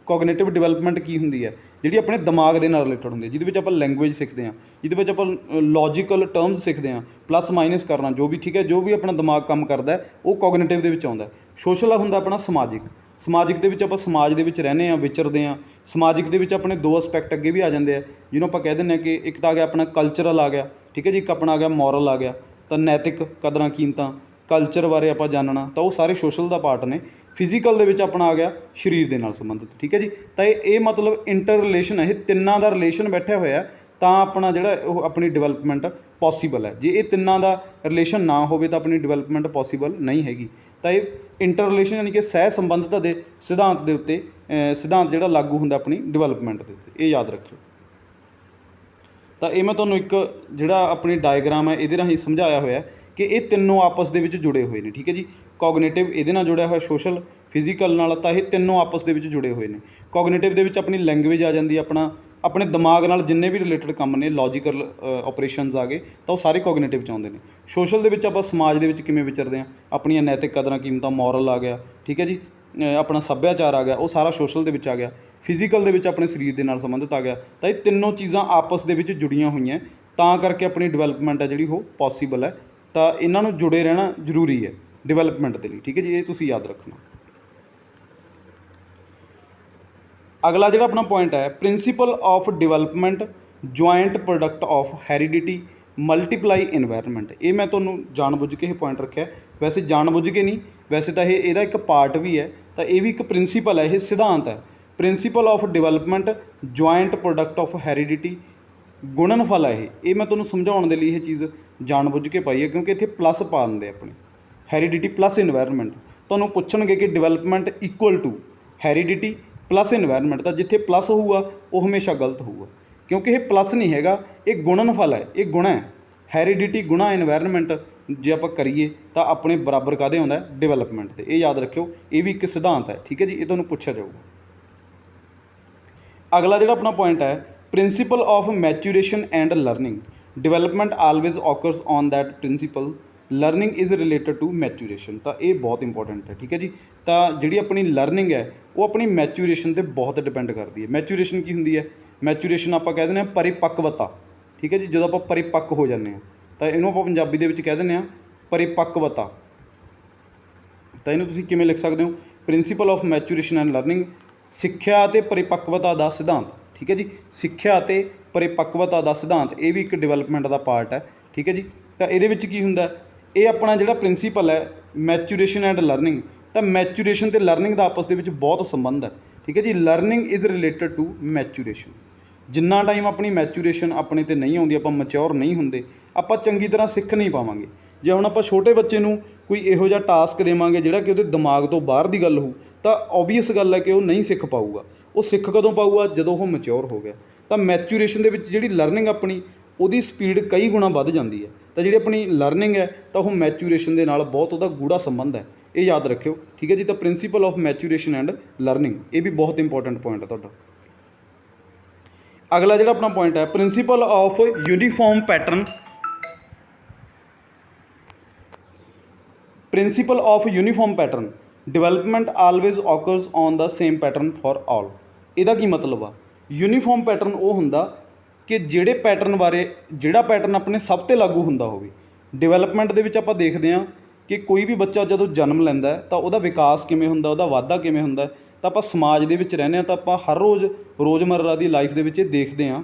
ਕੋਗਨੀਟਿਵ ਡਿਵੈਲਪਮੈਂਟ ਕੀ ਹੁੰਦੀ ਹੈ? ਜਿਹੜੀ ਆਪਣੇ ਦਿਮਾਗ ਦੇ ਨਾਲ ਰਿਲੇਟਡ ਹੁੰਦੀ ਹੈ, ਜਿਹਦੇ ਵਿੱਚ ਆਪਾਂ ਲੈਂਗੁਏਜ ਸਿੱਖਦੇ ਹਾਂ, ਜਿਹਦੇ ਵਿੱਚ ਆਪਾਂ ਲੌਜੀਕਲ ਟਰਮਸ ਸਿੱਖਦੇ ਹਾਂ, ਪਲੱਸ ਮਾਈਨਸ ਕਰਨਾ, ਜੋ ਵੀ, ਠੀਕ ਹੈ, ਜੋ ਵੀ ਆਪਣਾ ਦਿਮਾਗ ਕੰਮ ਕਰਦਾ ਉਹ ਕੋਗਨੀਟਿਵ ਦੇ ਵਿੱਚ ਆਉਂਦਾ। ਸੋਸ਼ਲ ਹੁੰਦਾ ਆਪਣਾ ਸਮਾਜਿਕ। ਸਮਾਜਿਕ ਦੇ ਵਿੱਚ ਆਪਾਂ ਸਮਾਜ ਦੇ ਵਿੱਚ ਰਹਿੰਦੇ ਹਾਂ, ਵਿਚਰਦੇ ਹਾਂ। ਸਮਾਜਿਕ ਦੇ ਵਿੱਚ ਆਪਣੇ ਦੋ ਐਸਪੈਕਟ ਅੱਗੇ ਵੀ ਆ ਜਾਂਦੇ ਆ, ਜਿਹਨੂੰ ਆਪਾਂ ਕਹਿ ਦਿੰਦੇ ਹਾਂ ਕਿ ਇੱਕ ਤਾਂ ਆ ਗਿਆ ਆਪਣਾ ਕਲਚਰਲ ਆ ਗਿਆ, ਠੀਕ ਹੈ ਜੀ, ਇੱਕ ਆਪਣਾ ਆ ਗਿਆ ਮੋਰਲ ਆ ਗਿਆ। ਤਾਂ ਨੈਤਿਕ ਕਦਰਾਂ ਕੀਮਤਾਂ, ਕਲਚਰ ਬਾਰੇ ਆਪਾਂ ਜਾਣਨਾ, ਤਾਂ ਉਹ ਸਾਰੇ ਸੋਸ਼ਲ ਦਾ ਪਾਰਟ ਨੇ। ਫਿਜ਼ੀਕਲ ਦੇ ਵਿੱਚ ਆਪਣਾ ਆ ਗਿਆ ਸਰੀਰ ਦੇ ਨਾਲ ਸੰਬੰਧਿਤ, ਠੀਕ ਹੈ ਜੀ। ਤਾਂ ਇਹ ਮਤਲਬ ਇੰਟਰ ਰਿਲੇਸ਼ਨ ਹੈ, ਇਹ ਤਿੰਨਾਂ ਦਾ ਰਿਲੇਸ਼ਨ ਬੈਠਿਆ ਹੋਇਆ ਤਾਂ ਆਪਣਾ ਜਿਹੜਾ ਉਹ ਆਪਣੀ ਡਿਵੈਲਪਮੈਂਟ ਪੋਸੀਬਲ ਹੈ। ਜੇ ਇਹ ਤਿੰਨਾਂ ਦਾ ਰਿਲੇਸ਼ਨ ਨਾ ਹੋਵੇ ਤਾਂ ਆਪਣੀ ਡਿਵੈਲਪਮੈਂਟ ਪੋਸੀਬਲ ਨਹੀਂ ਹੈਗੀ। ਤਾਂ ਇਹ ਇੰਟਰ ਰਿਲੇਸ਼ਨ ਯਾਨੀ ਕਿ ਸਹਿ ਸੰਬੰਧਤਾ ਦੇ ਸਿਧਾਂਤ ਦੇ ਉੱਤੇ ਸਿਧਾਂਤ ਜਿਹੜਾ ਲਾਗੂ ਹੁੰਦਾ ਆਪਣੀ ਡਿਵੈਲਪਮੈਂਟ ਦੇ ਉੱਤੇ, ਇਹ ਯਾਦ ਰੱਖਿਓ। ਤਾਂ ਇਹ ਮੈਂ ਤੁਹਾਨੂੰ ਇੱਕ ਜਿਹੜਾ ਆਪਣੀ ਡਾਇਗਰਾਮ ਹੈ ਇਹਦੇ ਰਾਹੀਂ ਸਮਝਾਇਆ ਹੋਇਆ ਕਿ ਇਹ ਤਿੰਨੋਂ ਆਪਸ ਦੇ ਵਿੱਚ ਜੁੜੇ ਹੋਏ ਨੇ, ਠੀਕ ਹੈ ਜੀ। ਕੋਗਨੀਟਿਵ ਇਹਦੇ ਨਾਲ ਜੁੜਿਆ ਹੋਇਆ, ਸੋਸ਼ਲ ਫਿਜ਼ੀਕਲ ਨਾਲ, ਤਾਂ ਇਹ ਤਿੰਨੋਂ ਆਪਸ ਦੇ ਵਿੱਚ ਜੁੜੇ ਹੋਏ ਨੇ। ਕੋਗਨੀਟਿਵ ਦੇ ਵਿੱਚ ਆਪਣੀ ਲੈਂਗੁਏਜ ਆ ਜਾਂਦੀ ਹੈ, ਆਪਣੇ ਦਿਮਾਗ ਨਾਲ ਜਿੰਨੇ ਵੀ ਰਿਲੇਟਡ ਕੰਮ ਨੇ, ਲੌਜੀਕਲ ਆਪਰੇਸ਼ਨਸ ਆ ਗਏ ਤਾਂ ਉਹ ਸਾਰੇ ਕੋਗਨੀਟਿਵ 'ਚ ਆਉਂਦੇ ਨੇ। ਸੋਸ਼ਲ ਦੇ ਵਿੱਚ ਆਪਾਂ ਸਮਾਜ ਦੇ ਵਿੱਚ ਕਿਵੇਂ ਵਿਚਰਦੇ ਹਾਂ, ਆਪਣੀਆਂ ਨੈਤਿਕ ਕਦਰਾਂ ਕੀਮਤਾਂ, ਮੋਰਲ ਆ ਗਿਆ, ਠੀਕ ਹੈ ਜੀ, ਆਪਣਾ ਸੱਭਿਆਚਾਰ ਆ ਗਿਆ, ਉਹ ਸਾਰਾ ਸੋਸ਼ਲ ਦੇ ਵਿੱਚ ਆ ਗਿਆ। ਫਿਜ਼ੀਕਲ ਦੇ ਵਿੱਚ ਆਪਣੇ ਸਰੀਰ ਦੇ ਨਾਲ ਸੰਬੰਧਿਤ ਆ ਗਿਆ। ਤਾਂ ਇਹ ਤਿੰਨੋਂ ਚੀਜ਼ਾਂ ਆਪਸ ਦੇ ਵਿੱਚ ਜੁੜੀਆਂ ਹੋਈਆਂ, ਤਾਂ ਕਰਕੇ ਆਪਣੀ ਡਿਵੈਲਪਮੈਂਟ ਹੈ ਜਿਹੜੀ ਉਹ ਪੋਸੀਬਲ ਹੈ। ਤਾਂ ਇਹਨਾਂ ਨੂੰ ਜੁੜੇ ਰਹਿਣਾ ਜ਼ਰੂਰੀ ਹੈ ਡਿਵੈਲਪਮੈਂਟ ਦੇ ਲਈ, ਠੀਕ ਹੈ ਜੀ, ਇਹ ਤੁਸੀਂ ਯਾਦ ਰੱਖਣਾ। ਅਗਲਾ ਜਿਹੜਾ ਆਪਣਾ ਪੁਆਇੰਟ ਹੈ, principle of development joint product of heredity multiply environment. ਇਹ ਮੈਂ ਤੁਹਾਨੂੰ ਜਾਣਬੁੱਝ ਕੇ ਇਹ ਪੁਆਇੰਟ ਰੱਖਿਆ, ਵੈਸੇ ਜਾਣਬੁੱਝ ਕੇ ਨਹੀਂ, ਵੈਸੇ ਤਾਂ ਇਹਦਾ ਇੱਕ ਪਾਰਟ ਵੀ ਹੈ। ਤਾਂ ਇਹ ਵੀ ਇੱਕ ਪ੍ਰਿੰਸੀਪਲ ਹੈ, ਇਹ ਸਿਧਾਂਤ ਹੈ। Principle of development joint product of heredity ਗੁਣਨਫਲ ਹੈ ਇਹ ਮੈਂ ਤੁਹਾਨੂੰ ਸਮਝਾਉਣ ਦੇ ਲਈ ਇਹ ਚੀਜ਼ ਜਾਣਬੁੱਝ ਕੇ ਪਾਈ ਹੈ, ਕਿਉਂਕਿ ਇੱਥੇ ਪਲੱਸ ਪਾ ਦਿੰਦੇ ਆਪਣੇ, ਹੈਰੀਡਿਟੀ ਪਲੱਸ ਇਨਵਾਇਰਨਮੈਂਟ। ਤੁਹਾਨੂੰ ਪੁੱਛਣਗੇ ਕਿ development equal to heredity plus environment, ਤਾਂ ਜਿੱਥੇ ਪਲੱਸ ਹੋਊਗਾ ਉਹ ਹਮੇਸ਼ਾ ਗਲਤ ਹੋਊਗਾ, ਕਿਉਂਕਿ ਇਹ ਪਲੱਸ ਨਹੀਂ ਹੈਗਾ, ਇਹ ਗੁਣਨਫਲ ਹੈ, ਇਹ ਗੁਣਾ ਹੈ। ਹੈਰੀਡਿਟੀ ਗੁਣਾ ਇਨਵਾਇਰਨਮੈਂਟ ਜੇ ਆਪਾਂ ਕਰੀਏ ਤਾਂ ਆਪਣੇ ਬਰਾਬਰ ਕਾਹਦੇ ਆਉਂਦਾ, ਡਿਵੈਲਪਮੈਂਟ ਦੇ। ਇਹ ਯਾਦ ਰੱਖਿਓ, ਇਹ ਵੀ ਇੱਕ ਸਿਧਾਂਤ ਹੈ, ਠੀਕ ਹੈ ਜੀ, ਇਹ ਤੁਹਾਨੂੰ ਪੁੱਛਿਆ ਜਾਊਗਾ। ਅਗਲਾ ਜਿਹੜਾ ਆਪਣਾ ਪੁਆਇੰਟ ਹੈ, principle of maturation and learning development always occurs on that principle learning is related to maturation. ਤਾਂ ਇਹ ਬਹੁਤ ਇੰਪੋਰਟੈਂਟ ਹੈ, ਠੀਕ ਹੈ ਜੀ। ਤਾਂ ਜਿਹੜੀ ਆਪਣੀ ਲਰਨਿੰਗ ਹੈ ਉਹ ਆਪਣੀ ਮੈਚੂਰੇਸ਼ਨ 'ਤੇ ਬਹੁਤ ਡਿਪੈਂਡ ਕਰਦੀ ਹੈ। ਮੈਚੂਰੇਸ਼ਨ ਕੀ ਹੁੰਦੀ ਹੈ? ਮੈਚੂਰੇਸ਼ਨ ਆਪਾਂ ਕਹਿ ਦਿੰਦੇ ਹਾਂ ਪਰਿਪੱਕਵਤਾ, ਠੀਕ ਹੈ ਜੀ। ਜਦੋਂ ਆਪਾਂ ਪਰਿਪੱਕ ਹੋ ਜਾਂਦੇ ਹਾਂ ਤਾਂ ਇਹਨੂੰ ਆਪਾਂ ਪੰਜਾਬੀ ਦੇ ਵਿੱਚ ਕਹਿ ਦਿੰਦੇ ਹਾਂ ਪਰਿਪੱਕਵਤਾ। ਤਾਂ ਇਹਨੂੰ ਤੁਸੀਂ ਕਿਵੇਂ ਲਿਖ ਸਕਦੇ ਹੋ? Principal of maturation and learning, ਸਿੱਖਿਆ ਅਤੇ ਪਰਿਪੱਕਵਤਾ ਦਾ ਸਿਧਾਂਤ, ਠੀਕ ਹੈ ਜੀ। ਸਿੱਖਿਆ ਅਤੇ ਪਰਿਪੱਕਵਤਾ ਦਾ ਸਿਧਾਂਤ, ਇਹ ਵੀ ਇੱਕ ਡਿਵੈਲਪਮੈਂਟ ਦਾ ਪਾਰਟ ਹੈ, ਠੀਕ ਹੈ ਜੀ। ਤਾਂ ਇਹਦੇ ਵਿੱਚ ਕੀ ਹੁੰਦਾ, ਇਹ ਆਪਣਾ ਜਿਹੜਾ ਪ੍ਰਿੰਸੀਪਲ ਹੈ ਮੈਚੂਰੇਸ਼ਨ ਐਂਡ ਲਰਨਿੰਗ, ਤਾਂ ਮੈਚੂਰੇਸ਼ਨ ਅਤੇ ਲਰਨਿੰਗ ਦਾ ਆਪਸ ਦੇ ਵਿੱਚ ਬਹੁਤ ਸੰਬੰਧ ਹੈ, ਠੀਕ ਹੈ ਜੀ। Learning is related to maturation. ਜਿੰਨਾ ਟਾਈਮ ਆਪਣੀ ਮੈਚੂਰੇਸ਼ਨ ਆਪਣੇ 'ਤੇ ਨਹੀਂ ਆਉਂਦੀ, ਆਪਾਂ ਮੈਚਿਓਰ ਨਹੀਂ ਹੁੰਦੇ, ਆਪਾਂ ਚੰਗੀ ਤਰ੍ਹਾਂ ਸਿੱਖ ਨਹੀਂ ਪਾਵਾਂਗੇ। ਜੇ ਹੁਣ ਆਪਾਂ ਛੋਟੇ ਬੱਚੇ ਨੂੰ ਕੋਈ ਇਹੋ ਜਿਹਾ ਟਾਸਕ ਦੇਵਾਂਗੇ ਜਿਹੜਾ ਕਿ ਉਹਦੇ ਦਿਮਾਗ ਤੋਂ ਬਾਹਰ ਦੀ ਗੱਲ ਹੋਊ, ਤਾਂ ਓਬਵੀਅਸ ਗੱਲ ਹੈ ਕਿ ਉਹ ਨਹੀਂ ਸਿੱਖ ਪਾਊਗਾ। ਉਹ ਸਿੱਖ ਕਦੋਂ ਪਾਊਗਾ? ਜਦੋਂ ਉਹ ਮੈਚਿਓਰ ਹੋ ਗਿਆ। ਤਾਂ ਮੈਚੂਰੇਸ਼ਨ ਦੇ ਵਿੱਚ ਜਿਹੜੀ ਲਰਨਿੰਗ ਆਪਣੀ, ਉਹਦੀ ਸਪੀਡ ਕਈ ਗੁਣਾ ਵੱਧ ਜਾਂਦੀ ਹੈ। ਤਾਂ ਜਿਹੜੀ ਆਪਣੀ ਲਰਨਿੰਗ ਹੈ ਤਾਂ ਉਹ ਮੈਚੂਰੇਸ਼ਨ ਦੇ ਨਾਲ ਬਹੁਤ ਉਹਦਾ ਗੂੜਾ ਸੰਬੰਧ ਹੈ, ਇਹ ਯਾਦ ਰੱਖਿਓ, ਠੀਕ ਹੈ ਜੀ। ਤਾਂ principal of maturation and learning, ਇਹ ਵੀ ਬਹੁਤ ਇੰਪੋਰਟੈਂਟ ਪੁਆਇੰਟ ਹੈ ਤੁਹਾਡਾ। ਅਗਲਾ ਜਿਹੜਾ ਆਪਣਾ ਪੁਆਇੰਟ ਹੈ, principle of uniform pattern, principle of uniform pattern development always occurs on the same pattern for all. ਇਹਦਾ ਕੀ ਮਤਲਬ ਆ? ਯੂਨੀਫਾਰਮ ਪੈਟਰਨ ਉਹ ਹੁੰਦਾ ਕਿ ਜਿਹੜੇ ਪੈਟਰਨ ਬਾਰੇ, ਜਿਹੜਾ ਪੈਟਰਨ ਆਪਣੇ ਸਭ 'ਤੇ ਲਾਗੂ ਹੁੰਦਾ ਹੋਵੇ। ਡਿਵੈਲਪਮੈਂਟ ਦੇ ਵਿੱਚ ਆਪਾਂ ਦੇਖਦੇ ਹਾਂ ਕਿ ਕੋਈ ਵੀ ਬੱਚਾ ਜਦੋਂ ਜਨਮ ਲੈਂਦਾ ਤਾਂ ਉਹਦਾ ਵਿਕਾਸ ਕਿਵੇਂ ਹੁੰਦਾ, ਉਹਦਾ ਵਾਧਾ ਕਿਵੇਂ ਹੁੰਦਾ। ਤਾਂ ਆਪਾਂ ਸਮਾਜ ਦੇ ਵਿੱਚ ਰਹਿੰਦੇ ਹਾਂ ਤਾਂ ਆਪਾਂ ਹਰ ਰੋਜ਼ ਰੋਜ਼ਮਰਰਾ ਦੀ ਲਾਈਫ ਦੇ ਵਿੱਚ ਇਹ ਦੇਖਦੇ ਹਾਂ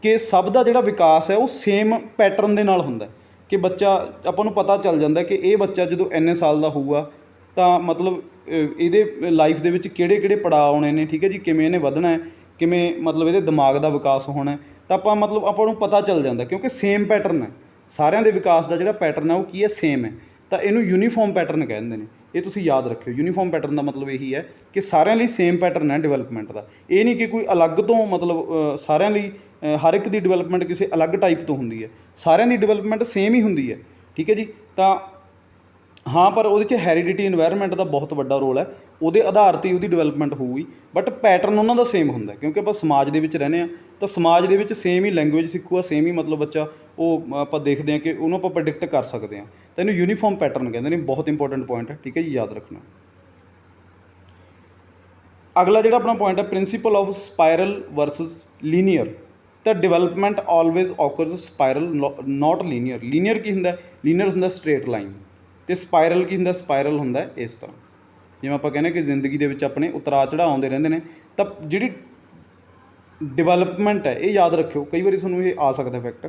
ਕਿ ਸਭ ਦਾ ਜਿਹੜਾ ਵਿਕਾਸ ਹੈ ਉਹ ਸੇਮ ਪੈਟਰਨ ਦੇ ਨਾਲ ਹੁੰਦਾ। ਕਿ ਬੱਚਾ, ਆਪਾਂ ਨੂੰ ਪਤਾ ਚੱਲ ਜਾਂਦਾ ਕਿ ਇਹ ਬੱਚਾ ਜਦੋਂ ਇੰਨੇ ਸਾਲ ਦਾ ਹੋਊਗਾ ਤਾਂ ਮਤਲਬ ਇਹਦੇ ਲਾਈਫ ਦੇ ਵਿੱਚ ਕਿਹੜੇ ਕਿਹੜੇ ਪੜਾਅ ਆਉਣੇ ਨੇ, ਠੀਕ ਹੈ ਜੀ, ਕਿਵੇਂ ਇਹਨੇ ਵਧਣਾ ਹੈ, ਕਿਵੇਂ ਮਤਲਬ ਇਹਦੇ ਦਿਮਾਗ ਦਾ ਵਿਕਾਸ ਹੋਣਾ ਹੈ। ਤਾਂ ਆਪਾਂ ਨੂੰ ਪਤਾ ਚੱਲ ਜਾਂਦਾ ਕਿਉਂਕਿ ਸੇਮ ਪੈਟਰਨ ਹੈ, ਸਾਰਿਆਂ ਦੇ ਵਿਕਾਸ ਦਾ ਜਿਹੜਾ ਪੈਟਰਨ ਹੈ ਉਹ ਕੀ ਹੈ, ਸੇਮ ਹੈ। ਤਾਂ ਇਹਨੂੰ ਯੂਨੀਫਾਰਮ ਪੈਟਰਨ ਕਹਿੰਦੇ ਨੇ, ਇਹ ਤੁਸੀਂ ਯਾਦ ਰੱਖਿਓ। ਯੂਨੀਫਾਰਮ ਪੈਟਰਨ ਦਾ ਮਤਲਬ ਇਹੀ ਹੈ ਕਿ ਸਾਰਿਆਂ ਲਈ ਸੇਮ ਪੈਟਰਨ ਹੈ ਡਿਵੈਲਪਮੈਂਟ ਦਾ। ਇਹ ਨਹੀਂ ਕਿ ਕੋਈ ਅਲੱਗ ਤੋਂ, ਮਤਲਬ ਸਾਰਿਆਂ ਲਈ ਹਰ ਇੱਕ ਦੀ ਡਿਵੈਲਪਮੈਂਟ ਕਿਸੇ ਅਲੱਗ ਟਾਈਪ ਤੋਂ ਹੁੰਦੀ ਹੈ, ਸਾਰਿਆਂ ਦੀ ਡਿਵੈਲਪਮੈਂਟ ਸੇਮ ਹੀ ਹੁੰਦੀ ਹੈ, ਠੀਕ ਹੈ ਜੀ। ਤਾਂ ਹਾਂ, ਪਰ ਉਹਦੇ 'ਚ ਹੈਰੀਡਿਟੀ ਇਨਵਾਇਰਨਮੈਂਟ ਦਾ ਬਹੁਤ ਵੱਡਾ ਰੋਲ ਹੈ, ਉਹਦੇ ਆਧਾਰ 'ਤੇ ਉਹਦੀ ਡਿਵੈਲਪਮੈਂਟ ਹੋਊਗੀ, ਬਟ ਪੈਟਰਨ ਉਹਨਾਂ ਦਾ ਸੇਮ ਹੁੰਦਾ ਕਿਉਂਕਿ ਆਪਾਂ ਸਮਾਜ ਦੇ ਵਿੱਚ ਰਹਿੰਦੇ ਹਾਂ। ਤਾਂ ਸਮਾਜ ਦੇ ਵਿੱਚ ਸੇਮ ਹੀ ਲੈਂਗੁਏਜ ਸਿੱਖੂਗਾ, ਸੇਮ ਹੀ ਮਤਲਬ ਬੱਚਾ, ਉਹ ਆਪਾਂ ਦੇਖਦੇ ਹਾਂ ਕਿ ਉਹਨੂੰ ਆਪਾਂ ਪ੍ਰੈਡਿਕਟ ਕਰ ਸਕਦੇ ਹਾਂ। ਤਾਂ ਇਹਨੂੰ ਯੂਨੀਫਾਰਮ ਪੈਟਰਨ ਕਹਿੰਦੇ ਨੇ, ਬਹੁਤ ਇੰਪੋਰਟੈਂਟ ਪੁਆਇੰਟ ਹੈ, ਠੀਕ ਹੈ ਜੀ, ਯਾਦ ਰੱਖਣਾ। ਅਗਲਾ ਜਿਹੜਾ ਆਪਣਾ ਪੁਆਇੰਟ ਹੈ, principle of spiral versus linear. ਤਾਂ development always occurs spiral not linear. Linear ਕੀ ਹੁੰਦਾ? ਲੀਨੀਅਰ ਹੁੰਦਾ ਸਟਰੇਟ ਲਾਈਨ, ਅਤੇ ਸਪਾਇਰਲ ਕੀ ਹੁੰਦਾ? ਸਪਾਇਰਲ ਹੁੰਦਾ ਇਸ ਤਰ੍ਹਾਂ। ਜਿਵੇਂ ਆਪਾਂ ਕਹਿੰਦੇ ਕਿ ਜ਼ਿੰਦਗੀ ਦੇ ਵਿੱਚ ਆਪਣੇ ਉਤਰਾਅ ਚੜ੍ਹਾਅ ਆਉਂਦੇ ਰਹਿੰਦੇ ਨੇ। ਤਾਂ ਜਿਹੜੀ ਡਿਵੈਲਪਮੈਂਟ ਹੈ, ਇਹ ਯਾਦ ਰੱਖਿਓ, ਕਈ ਵਾਰੀ ਤੁਹਾਨੂੰ ਇਹ ਆ ਸਕਦਾ ਫੈਕਟ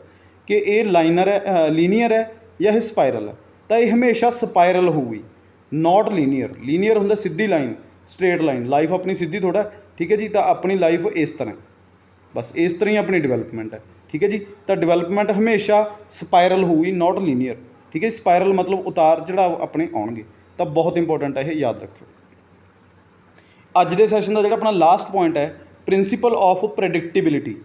ਕਿ ਇਹ ਲਾਈਨਰ ਹੈ, ਲੀਨੀਅਰ ਹੈ ਜਾਂ ਇਹ ਸਪਾਇਰਲ ਹੈ। ਤਾਂ ਇਹ ਹਮੇਸ਼ਾ ਸਪਾਇਰਲ ਹੋਊਗੀ, ਨੋਟ ਲੀਨੀਅਰ। ਲੀਨੀਅਰ ਹੁੰਦਾ ਸਿੱਧੀ ਲਾਈਨ, ਸਟਰੇਟ ਲਾਈਨ। ਲਾਈਫ ਆਪਣੀ ਸਿੱਧੀ ਥੋੜ੍ਹਾ, ਠੀਕ ਹੈ ਜੀ। ਤਾਂ ਆਪਣੀ ਲਾਈਫ ਇਸ ਤਰ੍ਹਾਂ, ਬਸ ਇਸ ਤਰ੍ਹਾਂ ਹੀ ਆਪਣੀ ਡਿਵੈਲਪਮੈਂਟ ਹੈ। ਠੀਕ ਹੈ ਜੀ। ਤਾਂ ਡਿਵੈਲਪਮੈਂਟ ਹਮੇਸ਼ਾ ਸਪਾਇਰਲ ਹੋਊਗੀ, ਨਾਟ ਲੀਨੀਅਰ। ਠੀਕ ਹੈ। ਸਪਾਇਰਲ ਮਤਲਬ ਉਤਾਰ ਚੜਾਵ ਆਪਣੇ ਆਉਣਗੇ। ਤਾਂ ਬਹੁਤ ਇੰਪੋਰਟੈਂਟ ਹੈ, ਇਹ ਯਾਦ ਰੱਖਿਓ। ਅੱਜ ਦੇ ਸੈਸ਼ਨ ਦਾ ਜਿਹੜਾ ਆਪਣਾ ਲਾਸਟ ਪੁਆਇੰਟ ਹੈ, principle of predictability.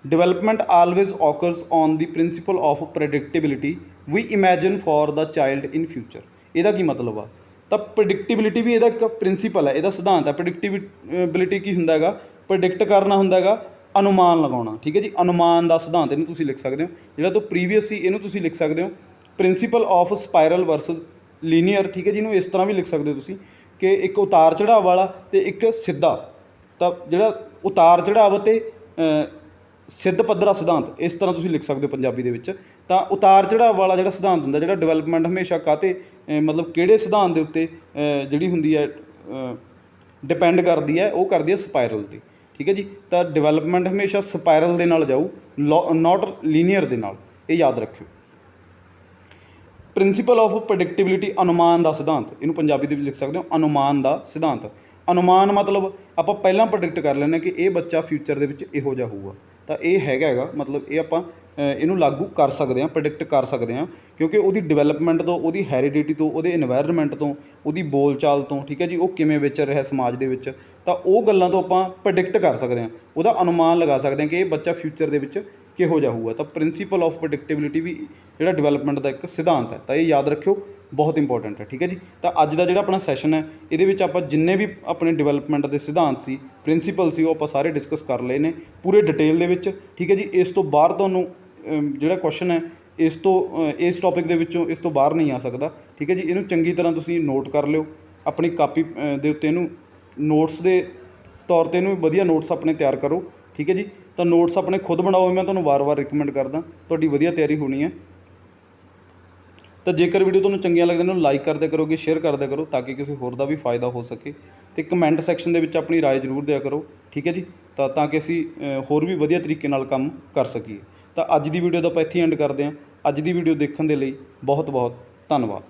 Development always occurs on the principle of predictability we imagine for the child in future. ਇਹਦਾ ਕੀ ਮਤਲਬ ਆ? ਤਾਂ ਪ੍ਰੈਡਿਕਟੇਬਿਲਿਟੀ ਵੀ ਇਹਦਾ ਇੱਕ ਪ੍ਰਿੰਸੀਪਲ ਹੈ, ਇਹਦਾ ਸਿਧਾਂਤ ਹੈ। ਪ੍ਰੈਡਿਕਟੇਬਿਲਿਟੀ ਕੀ ਹੁੰਦਾ ਹੈਗਾ? ਪ੍ਰੈਡਿਕਟ ਕਰਨਾ ਹੁੰਦਾ ਹੈਗਾ, ਅਨੁਮਾਨ ਲਗਾਉਣਾ। ਠੀਕ ਹੈ ਜੀ। ਅਨੁਮਾਨ ਦਾ ਸਿਧਾਂਤ ਇਹਨੂੰ ਤੁਸੀਂ ਲਿਖ ਸਕਦੇ ਹੋ। ਜਿਹੜਾ ਤੋਂ ਪ੍ਰੀਵੀਅਸ ਸੀ ਇਹਨੂੰ ਤੁਸੀਂ ਲਿਖ ਸਕਦੇ ਹੋ principal of spiral versus linear. ਠੀਕ ਹੈ ਜੀ। ਇਹਨੂੰ ਇਸ ਤਰ੍ਹਾਂ ਵੀ ਲਿਖ ਸਕਦੇ ਹੋ ਤੁਸੀਂ ਕਿ ਇੱਕ ਉਤਾਰ ਚੜਾਅ ਵਾਲਾ ਅਤੇ ਇੱਕ ਸਿੱਧਾ। ਤਾਂ ਜਿਹੜਾ ਉਤਾਰ ਚੜਾਵ ਅਤੇ ਸਿੱਧ ਪੱਧਰਾ ਸਿਧਾਂਤ, ਇਸ ਤਰ੍ਹਾਂ ਤੁਸੀਂ ਲਿਖ ਸਕਦੇ ਹੋ ਪੰਜਾਬੀ ਦੇ ਵਿੱਚ। ਤਾਂ ਉਤਾਰ ਚੜਾਵ ਵਾਲਾ ਜਿਹੜਾ ਸਿਧਾਂਤ ਹੁੰਦਾ, ਜਿਹੜਾ ਡਿਵੈਲਪਮੈਂਟ ਹਮੇਸ਼ਾ ਕਾਹਤੇ ਮਤਲਬ ਕਿਹੜੇ ਸਿਧਾਂਤ ਦੇ ਉੱਤੇ ਜਿਹੜੀ ਹੁੰਦੀ ਹੈ ਡਿਪੈਂਡ ਕਰਦੀ ਹੈ, ਉਹ ਕਰਦੀ ਹੈ ਸਪਾਇਰਲ 'ਤੇ। ਠੀਕ ਹੈ ਜੀ। ਤਾਂ ਡਿਵੈਲਪਮੈਂਟ ਹਮੇਸ਼ਾ ਸਪਾਇਰਲ ਦੇ ਨਾਲ ਜਾਊ, ਨਾਟ ਲੀਨੀਅਰ ਦੇ ਨਾਲ। ਇਹ ਯਾਦ ਰੱਖਿਓ। ਪ੍ਰਿੰਸੀਪਲ ਆਫ ਪ੍ਰੈਡਿਕਟੇਬਿਲਿਟੀ, ਅਨੁਮਾਨ ਦਾ ਸਿਧਾਂਤ, ਇਹਨੂੰ ਪੰਜਾਬੀ ਦੇ ਵਿੱਚ ਲਿਖ ਸਕਦੇ ਹੋ ਅਨੁਮਾਨ ਦਾ ਸਿਧਾਂਤ। ਅਨੁਮਾਨ ਮਤਲਬ ਆਪਾਂ ਪਹਿਲਾਂ ਪ੍ਰੈਡਿਕਟ ਕਰ ਲੈਂਦੇ ਹਾਂ ਕਿ ਇਹ ਬੱਚਾ ਫਿਊਚਰ ਦੇ ਵਿੱਚ ਇਹੋ ਜਿਹਾ ਹੋਊਗਾ। ਤਾਂ ਇਹ ਹੈਗਾ ਮਤਲਬ ਇਹ ਆਪਾਂ ਇਹਨੂੰ ਲਾਗੂ ਕਰ ਸਕਦੇ ਹਾਂ, ਪ੍ਰੈਡਿਕਟ ਕਰ ਸਕਦੇ ਹਾਂ, ਕਿਉਂਕਿ ਉਹਦੀ ਡਿਵੈਲਪਮੈਂਟ ਤੋਂ, ਉਹਦੀ ਹੈਰੀਡਿਟੀ ਤੋਂ, ਉਹਦੇ ਇਨਵਾਇਰਨਮੈਂਟ ਤੋਂ, ਉਹਦੀ ਬੋਲਚਾਲ ਤੋਂ, ਠੀਕ ਹੈ ਜੀ, ਉਹ ਕਿਵੇਂ ਵਿਚਰ ਰਿਹਾ ਸਮਾਜ ਦੇ ਵਿੱਚ, ਤਾਂ ਉਹ ਗੱਲਾਂ ਤੋਂ ਆਪਾਂ ਪ੍ਰੈਡਿਕਟ ਕਰ ਸਕਦੇ ਹਾਂ, ਉਹਦਾ ਅਨੁਮਾਨ ਲਗਾ ਸਕਦੇ ਹਾਂ ਕਿ ਇਹ ਬੱਚਾ ਫਿਊਚਰ ਦੇ ਵਿੱਚ ਕਿਹੋ ਜਿਹਾ ਹੋਊਗਾ। ਤਾਂ ਪ੍ਰਿੰਸੀਪਲ ਆਫ ਪ੍ਰੈਡਿਕਟੇਬਿਲਿਟੀ ਵੀ ਜਿਹੜਾ ਡਿਵੈਲਪਮੈਂਟ ਦਾ ਇੱਕ ਸਿਧਾਂਤ ਹੈ। ਤਾਂ ਇਹ ਯਾਦ ਰੱਖਿਓ, ਬਹੁਤ ਇੰਪੋਰਟੈਂਟ ਹੈ। ਠੀਕ ਹੈ ਜੀ। ਤਾਂ ਅੱਜ ਦਾ ਜਿਹੜਾ ਆਪਣਾ ਸੈਸ਼ਨ ਹੈ, ਇਹਦੇ ਵਿੱਚ ਆਪਾਂ ਜਿੰਨੇ ਵੀ ਆਪਣੇ ਡਿਵੈਲਪਮੈਂਟ ਦੇ ਸਿਧਾਂਤ ਸੀ, ਪ੍ਰਿੰਸੀਪਲ ਸੀ, ਉਹ ਆਪਾਂ ਸਾਰੇ ਡਿਸਕਸ ਕਰ ਲਏ ਨੇ ਪੂਰੇ ਡਿਟੇਲ ਦੇ ਵਿੱਚ। ਠੀਕ ਹੈ ਜੀ। ਇਸ ਤੋਂ ਬਾਹਰ ਤੁਹਾਨੂੰ ਜਿਹੜਾ ਕੁਐਸਚਨ ਹੈ ਇਸ ਟੌਪਿਕ ਦੇ ਵਿੱਚੋਂ ਇਸ ਤੋਂ ਬਾਹਰ ਨਹੀਂ ਆ ਸਕਦਾ। ਠੀਕ ਹੈ ਜੀ। ਇਹਨੂੰ ਚੰਗੀ ਤਰ੍ਹਾਂ ਤੁਸੀਂ ਨੋਟ ਕਰ ਲਿਓ ਆਪਣੀ ਕਾਪੀ ਦੇ ਉੱਤੇ, ਇਹਨੂੰ ਨੋਟਸ ਦੇ ਤੌਰ 'ਤੇ ਇਹਨੂੰ ਵਧੀਆ ਨੋਟਸ ਆਪਣੇ ਤਿਆਰ ਕਰੋ। ਠੀਕ ਹੈ ਜੀ। ਤਾਂ ਨੋਟਸ ਆਪਣੇ ਖੁਦ ਬਣਾਓ, ਮੈਂ ਤੁਹਾਨੂੰ ਵਾਰ-ਵਾਰ ਰਿਕਮੈਂਡ ਕਰਦਾ, ਤੁਹਾਡੀ ਵਧੀਆ ਤਿਆਰੀ ਹੋਣੀ ਹੈ। ਤਾਂ ਜੇਕਰ ਵੀਡੀਓ ਤੁਹਾਨੂੰ ਚੰਗੀਆਂ ਲੱਗਦੀਆਂ ਨੇ, ਲਾਈਕ ਕਰਦਿਆ ਕਰੋਗੇ, ਸ਼ੇਅਰ ਕਰਦਿਆ ਕਰੋ, ਤਾਂ ਕਿ ਕਿਸੇ ਹੋਰ ਦਾ ਵੀ ਫਾਇਦਾ ਹੋ ਸਕੇ। ਅਤੇ ਕਮੈਂਟ ਸੈਕਸ਼ਨ ਦੇ ਵਿੱਚ ਆਪਣੀ ਰਾਏ ਜ਼ਰੂਰ ਦਿਆ ਕਰੋ। ਠੀਕ ਹੈ ਜੀ। ਤਾਂ ਕਿ ਅਸੀਂ ਹੋਰ ਵੀ ਵਧੀਆ ਤਰੀਕੇ ਨਾਲ ਕੰਮ ਕਰ ਸਕੀਏ। ਤਾਂ ਅੱਜ ਦੀ ਵੀਡੀਓ ਦਾ ਆਪਾਂ ਇੱਥੇ ਐਂਡ ਕਰਦੇ ਹਾਂ। ਅੱਜ ਦੀ ਵੀਡੀਓ ਦੇਖਣ ਦੇ ਲਈ ਬਹੁਤ ਬਹੁਤ ਧੰਨਵਾਦ।